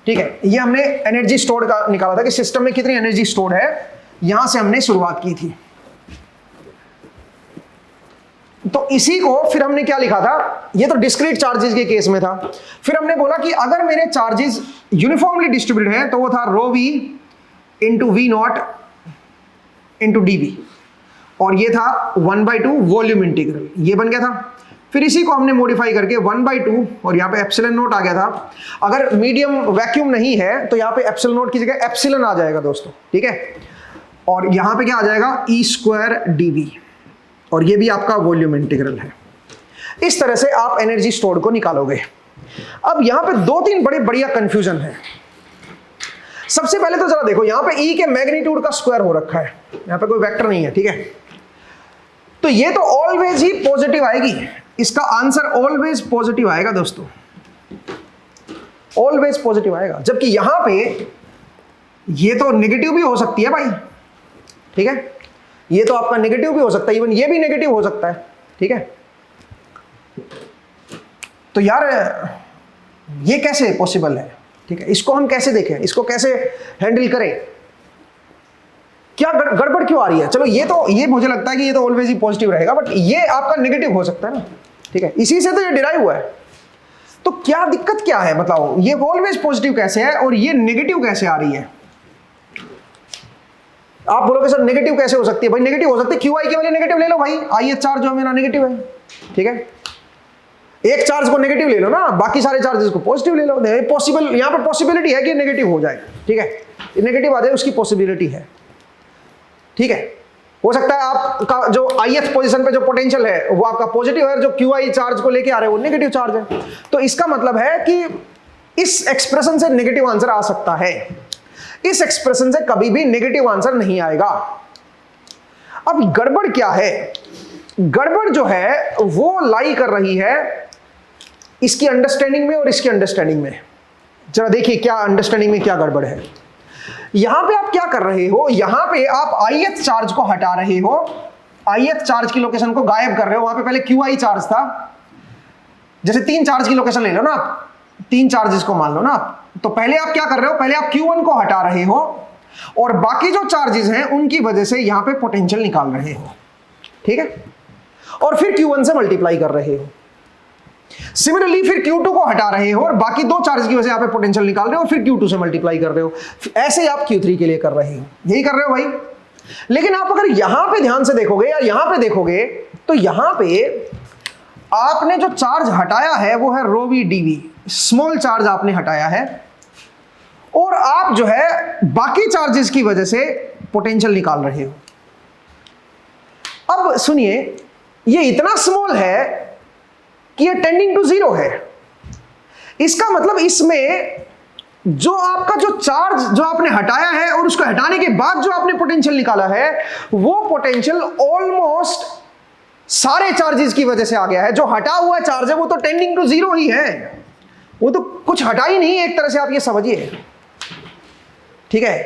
ठीक है। ये हमने एनर्जी स्टोर्ड का निकाला था कि सिस्टम में कितनी एनर्जी स्टोर्ड है, यहां से हमने शुरुआत की थी। तो इसी को फिर हमने क्या लिखा था, ये तो डिस्क्रीट चार्जेस के केस में था। फिर हमने बोला कि अगर मेरे चार्जेस यूनिफॉर्मली डिस्ट्रीब्यूटेड है तो वो था rho we into we not into d v, और ये था 1/2 वॉल्यूम इंटीग्रल, ये बन गया था। फिर इसी को हमने मॉडिफाई करके 1/2 और यहाँ पे एप्सिलॉन नोट आ गया था। अगर मीडियम वैक्यूम नहीं है तो यहाँ पे एप्सिलॉन नोट की जगह एप्सिलॉन आ जाएगा दोस्तों, ठीक है। और यहाँ पे क्या आ जाएगा, ई स्क्वायर dv, और ये भी आपका वॉल्यूम इंटीग्रल है। इस तरह से आप एनर्जी स्टोर्ड को निकालोगे। अब यहाँ पे 2-3 बड़े बढ़िया कंफ्यूजन है। सबसे पहले तो जरा देखो, यहाँ पे ई के मैग्नीट्यूड का स्क्वायर हो रखा है, यहाँ पे कोई वेक्टर नहीं है, ठीक है। तो ये तो ऑलवेज ही पॉजिटिव आएगी, इसका आंसर ऑलवेज पॉजिटिव आएगा दोस्तों, ऑलवेज पॉजिटिव आएगा। जबकि यहां पे ये तो नेगेटिव भी हो सकती है भाई, ठीक है, ये तो आपका नेगेटिव भी हो सकता है, इवन ये भी नेगेटिव हो सकता है, ठीक है। तो यार ये कैसे पॉसिबल है, ठीक है, इसको हम कैसे देखें, इसको कैसे हैंडल करें, क्या गड़बड़ क्यों आ रही है? चलो ये मुझे लगता है कि ये तो ऑलवेज ही पॉजिटिव रहेगा, बट ये आपका नेगेटिव हो सकता है ना, ठीक है, इसी से तो ये डिराइव हुआ है। तो क्या दिक्कत क्या है, बताओ, ये ऑलवेज पॉजिटिव कैसे है और ये नेगेटिव कैसे आ रही है? आप बोलोगे सर नेगेटिव कैसे हो सकती है? भाई नेगेटिव हो सकती है, क्यू आई की वैल्यू नेगेटिव ले लो भाई, आई चार्ज जो मेरा नेगेटिव है, ठीक है। एक चार्ज को नेगेटिव ले लो ना, बाकी सारे चार्जेस को पॉजिटिव ले लो। पॉसिबल, यहाँ पर पॉसिबिलिटी है कि नेगेटिव हो जाए, ठीक है, नेगेटिव आ जाए उसकी पॉसिबिलिटी है, ठीक है। हो सकता है आपका जो ith पोजीशन पे जो पोटेंशियल है वो आपका पॉजिटिव है, जो QI चार्ज को लेके आ रहे हैं वो नेगेटिव चार्ज है। तो इसका मतलब है कि इस एक्सप्रेशन से नेगेटिव आंसर आ सकता है, इस एक्सप्रेशन से कभी भी नेगेटिव आंसर नहीं आएगा। अब गड़बड़ क्या है? गड़बड़ जो है वो लाई कर रही है इसकी अंडरस्टैंडिंग में और इसकी अंडरस्टैंडिंग में। जरा देखिए क्या अंडरस्टैंडिंग में क्या गड़बड़ है। यहां पे आप क्या कर रहे हो, यहां पे आप ith चार्ज को हटा रहे हो, ith चार्ज की लोकेशन को गायब कर रहे हो। वहां पे पहले QI चार्ज था, जैसे 3 चार्ज की लोकेशन ले लो ना आप, 3 चार्जेस को मान लो ना आप, तो पहले आप क्या कर रहे हो, पहले आप Q1 को हटा रहे हो और बाकी जो चार्जेस हैं उनकी वजह से यहां पे पोटेंशियल निकाल रहे हो, ठीक है, और फिर Q1 से मल्टीप्लाई कर रहे हो। सिमिलरली फिर Q2 को हटा रहे हो और बाकी 2 चार्ज की वजह से यहाँ पे पोटेंशियल निकाल रहे हो, फिर Q2 से मल्टीप्लाई कर रहे हो। ऐसे ही आप Q3 के लिए कर रहे हो, यही कर रहे हो भाई। लेकिन आप अगर यहां पे ध्यान से देखोगे या यहां पे देखोगे तो यहां पे आपने जो चार्ज हटाया है वो है रो वी dv, स्मॉल चार्ज आपने हटाया है, और आप जो है बाकी चार्जेस की वजह से पोटेंशियल निकाल रहे हो। अब सुनिए, ये इतना स्मॉल है कि ये टेंडिंग टू जीरो है। इसका मतलब इसमें जो आपका जो चार्ज जो आपने हटाया है और उसको हटाने के बाद जो आपने पोटेंशियल निकाला है, वो पोटेंशियल ऑलमोस्ट सारे चार्जेस की वजह से आ गया है। जो हटा हुआ चार्ज है वो तो टेंडिंग टू जीरो ही है, वो तो कुछ हटा ही नहीं, एक तरह से आप ये समझिए, ठीक है।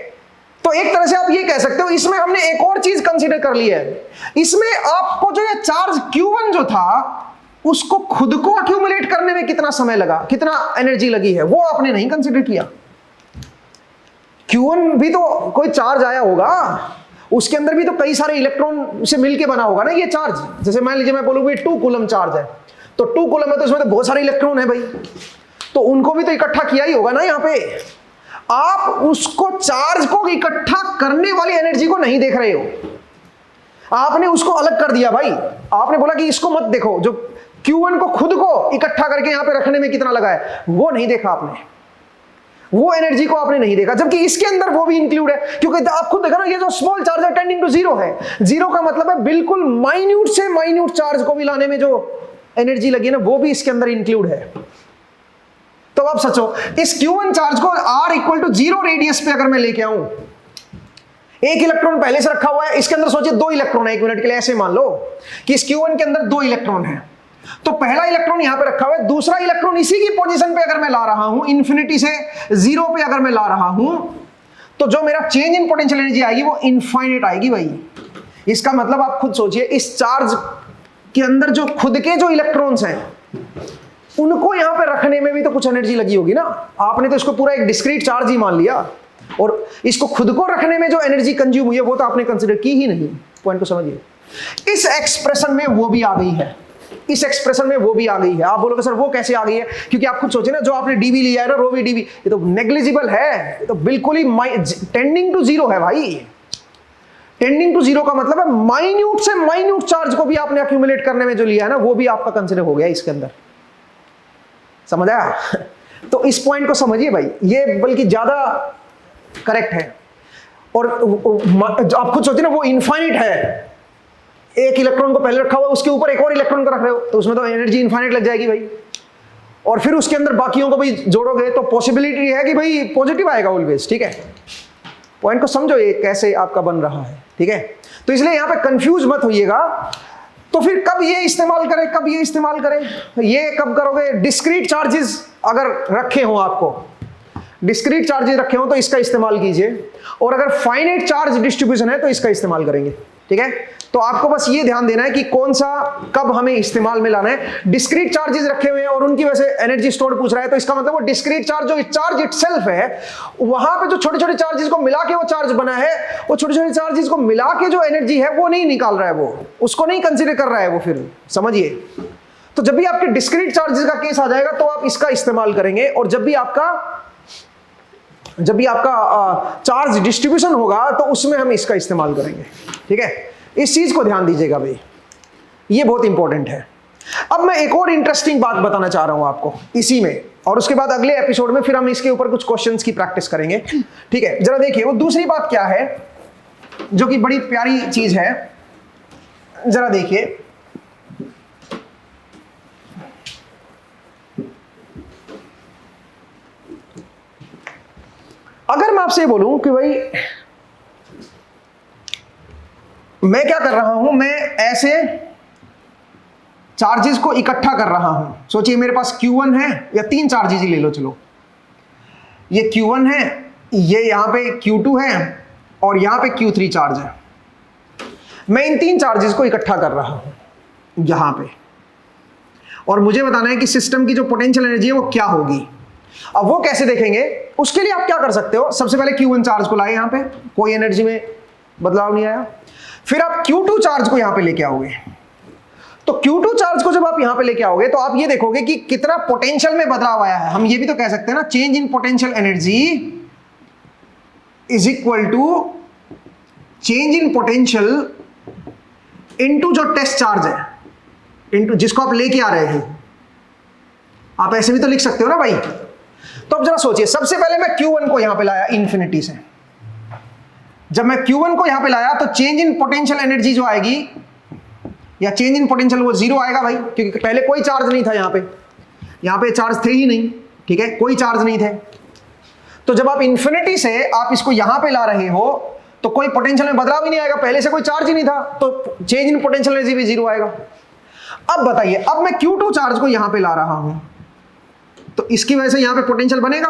तो एक तरह से आप ये कह सकते हो, इसमें हमने एक और चीज कंसीडर कर ली है। इसमें आपको जो ये चार्ज Q1 जो था, उसको खुद को अक्यूमुलेट करने में कितना समय लगा, कितना एनर्जी लगी है, वो आपने नहीं कंसीडर किया। Q1 भी तो कोई चार्ज आया होगा, उसके अंदर भी तो कई सारे इलेक्ट्रॉन से मिलके बना होगा ना ये चार्ज। जैसे मान लीजिए मैं बोलूँ 2 कूलम चार्ज है, तो 2 कूलम है तो इसमें तो बहुत सारे इलेक्ट्रॉन है भाई, तो उनको भी तो इकट्ठा किया ही होगा ना। यहाँ पे आप उसको चार्ज को इकट्ठा करने वाली एनर्जी को नहीं देख रहे हो, आपने उसको अलग कर दिया भाई। आपने बोला कि इसको मत देखो, जो Q1 को खुद को इकट्ठा करके यहां पे रखने में कितना लगा है वो नहीं देखा आपने, वो एनर्जी को आपने नहीं देखा, जबकि इसके अंदर वो भी इंक्लूड है। क्योंकि आप खुद देखा ना, ये जो स्मॉल चार्ज है टेंडिंग टू जीरो है। जीरो का मतलब है बिल्कुल माइन्यूट से माइन्यूट चार्ज को भी लाने में जो एनर्जी लगी ना, वो भी इसके अंदर इंक्लूड है। तो आप सोचो, इस Q1 चार्ज को R इक्वल टू 0 रेडियस पे अगर मैं लेके आऊं, एक इलेक्ट्रॉन पहले से रखा हुआ है, इसके अंदर सोचिए 2 इलेक्ट्रॉन है। 1 मिनट के लिए ऐसे मान लो कि इस Q1 के अंदर 2 इलेक्ट्रॉन है, तो पहला इलेक्ट्रॉन यहां पे रखा हुआ है, दूसरा इलेक्ट्रॉन इसी की पोजीशन पे अगर मैं ला रहा हूं, इंफिनिटी से 0 पे अगर मैं ला रहा हूं, तो जो मेरा चेंज इन पोटेंशियल एनर्जी आएगी वो इनफाइनाइट आएगी भाई। इसका मतलब आप खुद सोचिए, इस चार्ज के अंदर जो खुद के जो इलेक्ट्रॉन्स हैं, उनको यहां पे रखने में भी तो कुछ एनर्जी लगी होगी ना। आपने तो इसको पूरा एक डिस्क्रीट चार्ज ही मान लिया, और इसको खुद को रखने में जो एनर्जी कंज्यूम हुई है वो तो आपने कंसीडर की ही नहीं। पॉइंट को समझिए। इस एक्सप्रेशन में वो भी आ गई है, इस एक्सप्रेशन में वो भी आ गई है। आप बोलोगे सर वो कैसे आ गई है? क्योंकि आप खुद सोचिए ना, जो आपने डीवी लिया है ना, रो वी डीवी, ये तो नेग्लिजिबल है, ये तो बिल्कुल ही टेंडिंग टू जीरो है भाई। टेंडिंग टू जीरो का मतलब है माइन्यूट से माइन्यूट चार्ज को भी आपने अक्यूमुलेट करने में जो लिया है ना, वो भी आपका कंसिडर हो गया इसके अंदर। समझ आया? तो इस पॉइंट को समझिए भाई, ये बल्कि ज्यादा करेक्ट है। और आप खुद सोचिए ना, वो इनफाइनाइट है। एक इलेक्ट्रॉन को पहले रखा हुआ, उसके ऊपर एक और इलेक्ट्रॉन को रख रहे हो, तो उसमें तो एनर्जी इनफाइनाइट लग जाएगी भाई। और फिर उसके अंदर बाकियों को भी जोड़ोगे तो पॉसिबिलिटी है कि भाई पॉजिटिव आएगा ऑलवेज। ठीक है, पॉइंट को समझो ये कैसे आपका बन रहा है। ठीक है, तो इसलिए यहां पे कंफ्यूज मत होइएगा। तो फिर कब ये इस्तेमाल करें, कब ये इस्तेमाल करें, ये कब करोगे? डिस्क्रीट चार्जेस अगर रखे हो, आपको डिस्क्रीट चार्जेस रखे हो तो इसका इस्तेमाल कीजिए, और अगर फाइनाइट चार्ज डिस्ट्रीब्यूशन है तो इसका इस्तेमाल करेंगे। ठीक है, तो आपको बस ये ध्यान देना है कि कौन सा कब हमें इस्तेमाल में लाना है। डिस्क्रीट चार्जेस रखे हुए हैं और उनकी वजह से एनर्जी स्टोर पूछ रहा है, तो इसका मतलब वो डिस्क्रीट चार्ज, जो चार्ज इटसेल्फ है, वहां पे जो छोटे छोटे चार्जेस को मिला के वो चार्ज बना है, वो छोटे छोटे चार्जेस को मिला के जो एनर्जी है वो नहीं निकाल रहा है, वो उसको नहीं कंसीडर कर रहा है वो। फिर समझिए, तो जब भी आपके डिस्क्रीट चार्जेस का केस आ जाएगा तो आप इसका इस्तेमाल करेंगे, और जब भी आपका चार्ज डिस्ट्रीब्यूशन होगा तो उसमें हम इसका इस्तेमाल करेंगे। ठीक है, इस चीज को ध्यान दीजिएगा भाई, ये बहुत इंपॉर्टेंट है। अब मैं एक और इंटरेस्टिंग बात बताना चाह रहा हूं आपको इसी में, और उसके बाद अगले एपिसोड में फिर हम इसके ऊपर कुछ क्वेश्चंस की प्रैक्टिस करेंगे। ठीक है, जरा देखिए वो दूसरी बात क्या है जो कि बड़ी प्यारी चीज है। जरा देखिए, अगर मैं आपसे बोलूं कि भाई मैं क्या कर रहा हूं, मैं ऐसे चार्जेस को इकट्ठा कर रहा हूं। सोचिए मेरे पास Q1 है, या 3 चार्जेस ही ले लो, चलो ये Q1 है, ये यहां पे Q2 है, और यहां पे Q3 चार्ज है। मैं इन 3 चार्जेस को इकट्ठा कर रहा हूं यहां पे, और मुझे बताना है कि सिस्टम की जो पोटेंशियल एनर्जी है वो क्या होगी। अब वो कैसे देखेंगे, उसके लिए आप क्या कर सकते हो? सबसे पहले Q1 चार्ज को लाए, यहां पे कोई एनर्जी में बदलाव नहीं आया। फिर आप Q2 चार्ज को यहां पे लेके आओगे, तो Q2 चार्ज को जब आप यहां पे लेके आओगे तो आप ये देखोगे कि कितना पोटेंशियल में बदलाव आया है। हम ये भी तो कह सकते हैं ना, change in potential energy is equal to change in potential into जो टेस्ट चार्ज है, इनटू जिसको आप लेके आ रहे हैं। आप ऐसे भी तो लिख सकते हो ना भाई। तो अब जरा सोचिए, सबसे पहले मैं Q1 को यहां पे लाया इंफिनिटी से। जब मैं Q1 को यहां पे लाया तो चेंज इन पोटेंशियल एनर्जी जो आएगी या चेंज इन पोटेंशियल वो जीरो आएगा भाई, क्योंकि पहले कोई चार्ज नहीं था यहाँ पे चार्ज थे ही नहीं, ठीक है, कोई चार्ज नहीं थे। तो जब आप इंफिनिटी से आप इसको यहां पे ला रहे हो तो कोई पोटेंशियल में बदलाव ही नहीं आएगा, पहले से कोई चार्ज ही नहीं था, तो चेंज इन पोटेंशियल एनर्जी भी जीरो आएगा। अब बताइए, अब मैं Q2 चार्ज को यहां पे ला रहा हूं तो इसकी वजह से यहां पे पोटेंशियल बनेगा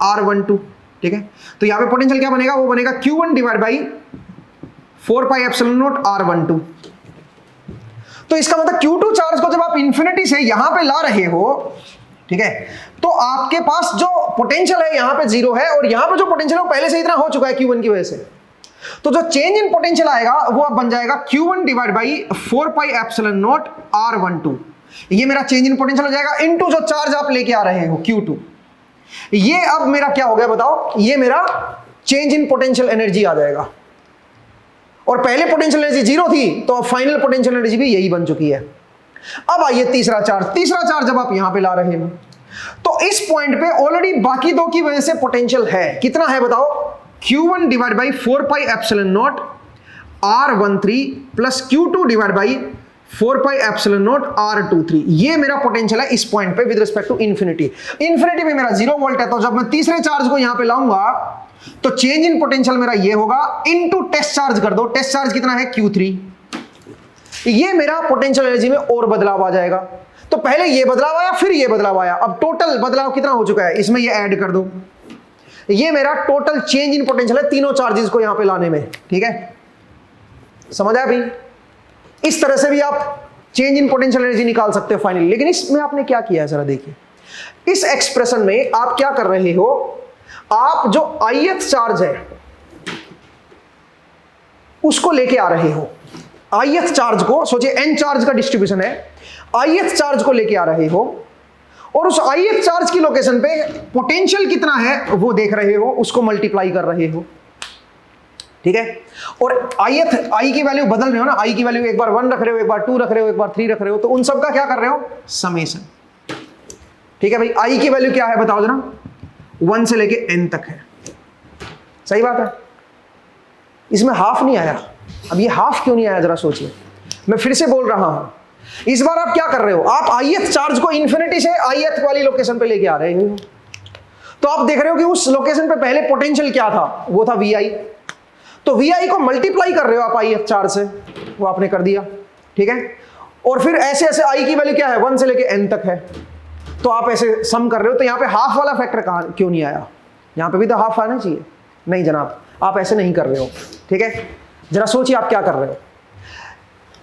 R12, ठीक है। तो यहां पे पोटेंशियल क्या बनेगा, वो बनेगा Q1 divide by 4 pi epsilon not R12। तो इसका मतलब Q2 चार्ज को जब आप इंफिनिटी से यहां पे ला रहे हो, ठीक है, तो आपके पास जो पोटेंशियल है यहां पे जीरो है और यहां पे जो पोटेंशियल है वो पहले से इतना हो चुका है Q1 की वजह से। तो जो चेंज इन पोटेंशियल आएगा वो अब बन जाएगा Q1 divide by 4 pi epsilon not R12। ये मेरा चेंज इन पोटेंशियल हो जाएगा इनटू जो चार्ज आप लेके आ रहे हो Q2। ये अब मेरा क्या हो गया बताओ, ये मेरा चेंज इन पोटेंशियल एनर्जी आ जाएगा। और पहले पोटेंशियल एनर्जी जीरो थी तो अब फाइनल पोटेंशियल एनर्जी भी यही बन चुकी है। अब आइए तीसरा चार्ज जब आप यहां पे ला रहे हो तो इस पॉइंट पे ऑलरेडी बाकी दो की वजह से पोटेंशियल है, कितना है बताओ, Q1 divide by 4 pi epsilon naught R13 plus Q2 divide by 4 pi epsilon naught R23। ये मेरा पोटेंशियल है इस पॉइंट पे with respect to infinity. Infinity में मेरा 0 वोल्ट है, तो जब मैं तीसरे चार्ज को यहां पे लाऊंगा तो चेंज इन पोटेंशियल मेरा ये होगा इनटू टेस्ट चार्ज कर दो, टेस्ट चार्ज कितना है Q3। ये मेरा पोटेंशियल एनर्जी में और बदलाव आ जाएगा। तो पहले ये बदलाव आया फिर ये बदलाव आया, अब टोटल बदलाव कितना हो चुका है, इसमें ये ऐड कर दो। ये मेरा टोटल चेंज इन पोटेंशियल है तीनों चार्जेस को यहां पे लाने में, ठीक है, समझ आया भाई। इस तरह से भी आप चेंज इन पोटेंशियल एनर्जी निकाल सकते हो फाइनली। लेकिन इसमें आपने क्या किया है जरा देखिए, इस एक्सप्रेशन में आप क्या कर रहे हो, आप जो ith चार्ज है उसको लेके आ रहे हो। ith चार्ज को सोचिए, n चार्ज का डिस्ट्रीब्यूशन है, ith चार्ज को लेके आ रहे हो और उस ith चार्ज की लोकेशन पे पोटेंशियल कितना है वो देख रहे हो, उसको मल्टीप्लाई कर रहे हो, ठीक है। और i की वैल्यू बदल रहे हो ना, i की वैल्यू एक बार 1 रख रहे हो, एक बार 2 रख रहे हो, एक बार 3 रख रहे हो, तो उन सब का क्या कर रहे हो, समेशन, ठीक है भाई। i की वैल्यू क्या है बताओ जरा, 1 से लेके n तक है, सही बात है। इसमें हाफ नहीं आया, अब ये हाफ क्यों नहीं आया जरा सोचिए, मैं फिर से बोल रहा हूं। इस बार आप क्या कर रहे हो, आप ith चार्ज को इंफिनिटी से ith वाली लोकेशन पे लेके आ रहे हो, तो आप देख रहे हो कि उस लोकेशन पे पहले पोटेंशियल क्या था, वो था Vi। तो Vi को मल्टीप्लाई कर रहे हो आप ith चार्ज से, वो आपने कर दिया, ठीक है। और फिर ऐसे ऐसे i की वैल्यू क्या है, 1 से लेके n तक है, तो आप ऐसे सम कर रहे हो। तो यहां पे हाफ वाला फैक्टर कहां क्यों नहीं आया, यहां पे भी तो हाफ आना चाहिए। नहीं जनाब, आप ऐसे नहीं कर रहे हो, ठीक है। जरा सोचिए आप क्या कर रहे हो।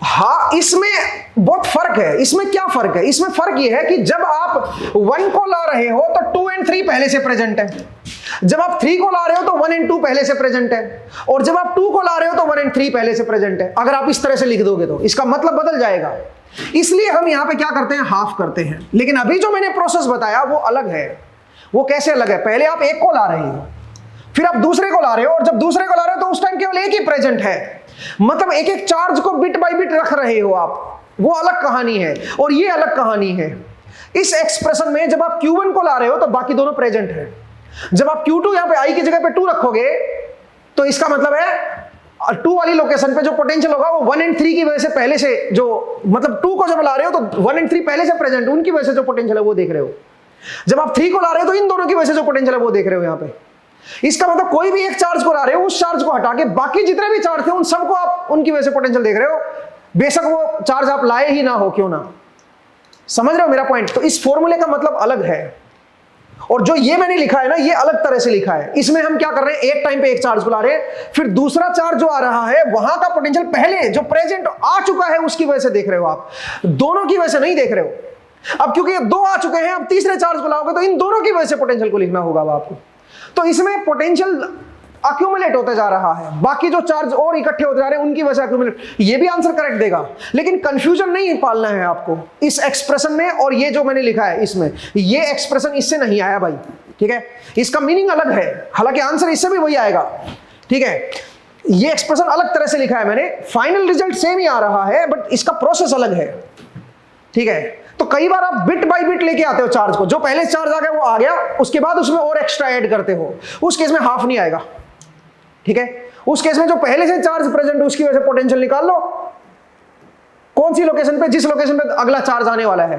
हाँ, इसमें बहुत फर्क है। इसमें क्या फर्क है, इसमें फर्क यह है कि जब आप 1 को ला रहे हो तो 2 और 3 पहले से प्रेजेंट है, जब आप 3 को ला रहे हो तो 1 और 2 पहले से प्रेजेंट है, और जब आप 2 को ला रहे हो तो 1 और 3 पहले से प्रेजेंट है। अगर आप इस तरह से लिख दोगे तो इसका मतलब बदल जाएगा, इसलिए हम यहां पे क्या करते हैं, हाफ करते हैं। लेकिन अभी जो मैंने प्रोसेस बताया वो अलग है। वो कैसे अलग है, पहले आप 1 को ला रहे हो, फिर आप दूसरे को ला रहे हो, और जब दूसरे को ला रहे हो तो उस टाइम केवल एक ही प्रेजेंट है, मतलब एक एक चार्ज को बिट बाय बिट रख रहे हो आप, वो अलग कहानी है और ये अलग कहानी है। इस एक्सप्रेशन में जब आप Q1 को ला रहे हो तो बाकी दोनों प्रेजेंट है, जब आप Q2 यहां पे i की जगह पे 2 रखोगे तो इसका मतलब है 2 वाली लोकेशन पे जो पोटेंशियल होगा वो 1 और 3 की वजह से पहले से जो, मतलब 2 को जब ला रहे हो तो 1 और 3 पहले से प्रेजेंट, उनकी वजह से जो पोटेंशियल है वो देख रहे हो। जब आप 3 को ला रहे हो तो इन दोनों की वजह से जो पोटेंशियल है वो देख रहे हो यहां पे। इसका मतलब कोई भी एक चार्ज को ला रहे हो, उस चार्ज को हटा के बाकी जितने भी चार्ज थे उन सबको आप उनकी वजह से पोटेंशियल देख रहे हो, बेशक वो चार्ज आप लाए ही ना हो क्यों ना। समझ रहे हो मेरा पॉइंट। तो इस फॉर्मूले का मतलब अलग है, और जो ये मैंने लिखा है ना ये अलग तरह से लिखा है। इसमें हम क्या कर रहे हैं, एक टाइम पे एक चार्ज को ला रहे हैं, फिर दूसरा चार्ज जो आ रहा है वहां का पोटेंशियल पहले जो प्रेजेंट आ चुका है उसकी वजह से देख रहे हो आप, दोनों की वजह से नहीं देख रहे हो। अब क्योंकि ये 2 आ चुके हैं, अब तीसरे चार्ज को लाओगे तो इन दोनों की वजह से पोटेंशियल को लिखना होगा अब आपको। तो इसमें पोटेंशियल अक्यूमुलेट होते जा रहा है, बाकी जो चार्ज और इकट्ठे होते जा रहे हैं उनकी वजह से अक्यूमुलेट। ये भी आंसर करेक्ट देगा, लेकिन कंफ्यूजन नहीं पालना है आपको इस एक्सप्रेशन में और ये जो मैंने लिखा है इसमें। ये एक्सप्रेशन इससे नहीं आया भाई, ठीक है, इसका मीनिंग अलग है, हालांकि आंसर इससे भी वही आएगा, ठीक है। ये एक्सप्रेशन अलग तरह से लिखा है मैंने, फाइनल रिजल्ट सेम ही आ रहा है बट इसका प्रोसेस अलग है, ठीक है। तो कई बार आप बिट बाय बिट लेके आते हो चार्ज को, जो पहले चार्ज आ गया वो आ गया, उसके बाद उसमें और एक्स्ट्रा ऐड करते हो, उस केस में हाफ नहीं आएगा, ठीक है। उस केस में जो पहले से चार्ज प्रेजेंट उसकी वजह से पोटेंशियल निकाल लो कौन सी लोकेशन पे, जिस लोकेशन पे अगला चार्ज आने वाला है,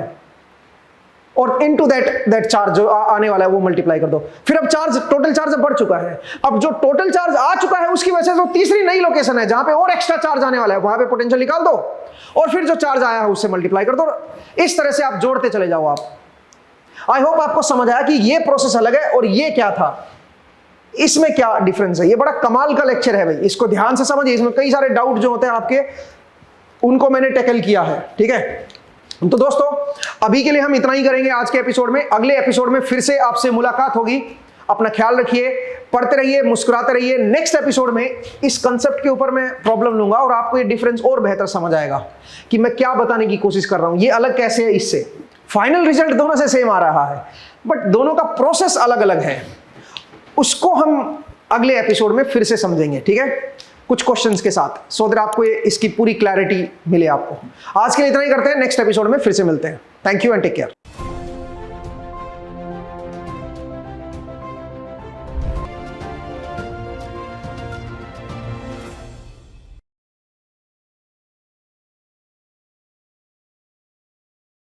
और इनटू दैट चार्ज जो आने वाला है वो मल्टीप्लाई कर दो। फिर अब चार्ज, टोटल चार्ज बढ़ चुका है, अब जो टोटल चार्ज आ चुका है उसकी वजह से जो तीसरी नई लोकेशन है जहां पे और एक्स्ट्रा चार्ज आने वाला है, वहां पे पोटेंशियल निकाल दो और फिर जो चार्ज आया है उससे मल्टीप्लाई कर दो। इस तरह से आप जोड़ते चले जाओ। आप, आई होप आपको समझ आया कि ये प्रोसेस अलग है और ये क्या था, इसमें क्या डिफरेंस है। ये बड़ा कमाल का लेक्चर है भाई, इसको ध्यान से समझिए। इसमें कई सारे डाउट जो होते हैं आपके, उनको मैंने टैकल किया है, ठीक है। तो दोस्तों अभी के लिए हम इतना ही करेंगे आज के एपिसोड में। अगले एपिसोड में फिर से आपसे मुलाकात होगी। अपना ख्याल रखिए, पढ़ते रहिए, मुस्कुराते रहिए। नेक्स्ट एपिसोड में इस कंसेप्ट के ऊपर मैं प्रॉब्लम लूंगा और आपको ये डिफरेंस और बेहतर समझ आएगा कि मैं क्या बताने की कोशिश कर रहा हूं, ये अलग कैसे है इससे। फाइनल रिजल्ट दोनों से सेम आ रहा है बट दोनों का प्रोसेस अलग अलग है, उसको हम अगले एपिसोड में फिर से समझेंगे, ठीक है, कुछ क्वेश्चंस के साथ, सो दैट आपको ये इसकी पूरी क्लैरिटी मिले आपको। आज के लिए इतना ही करते हैं, नेक्स्ट एपिसोड में फिर से मिलते हैं। Thank you and take care.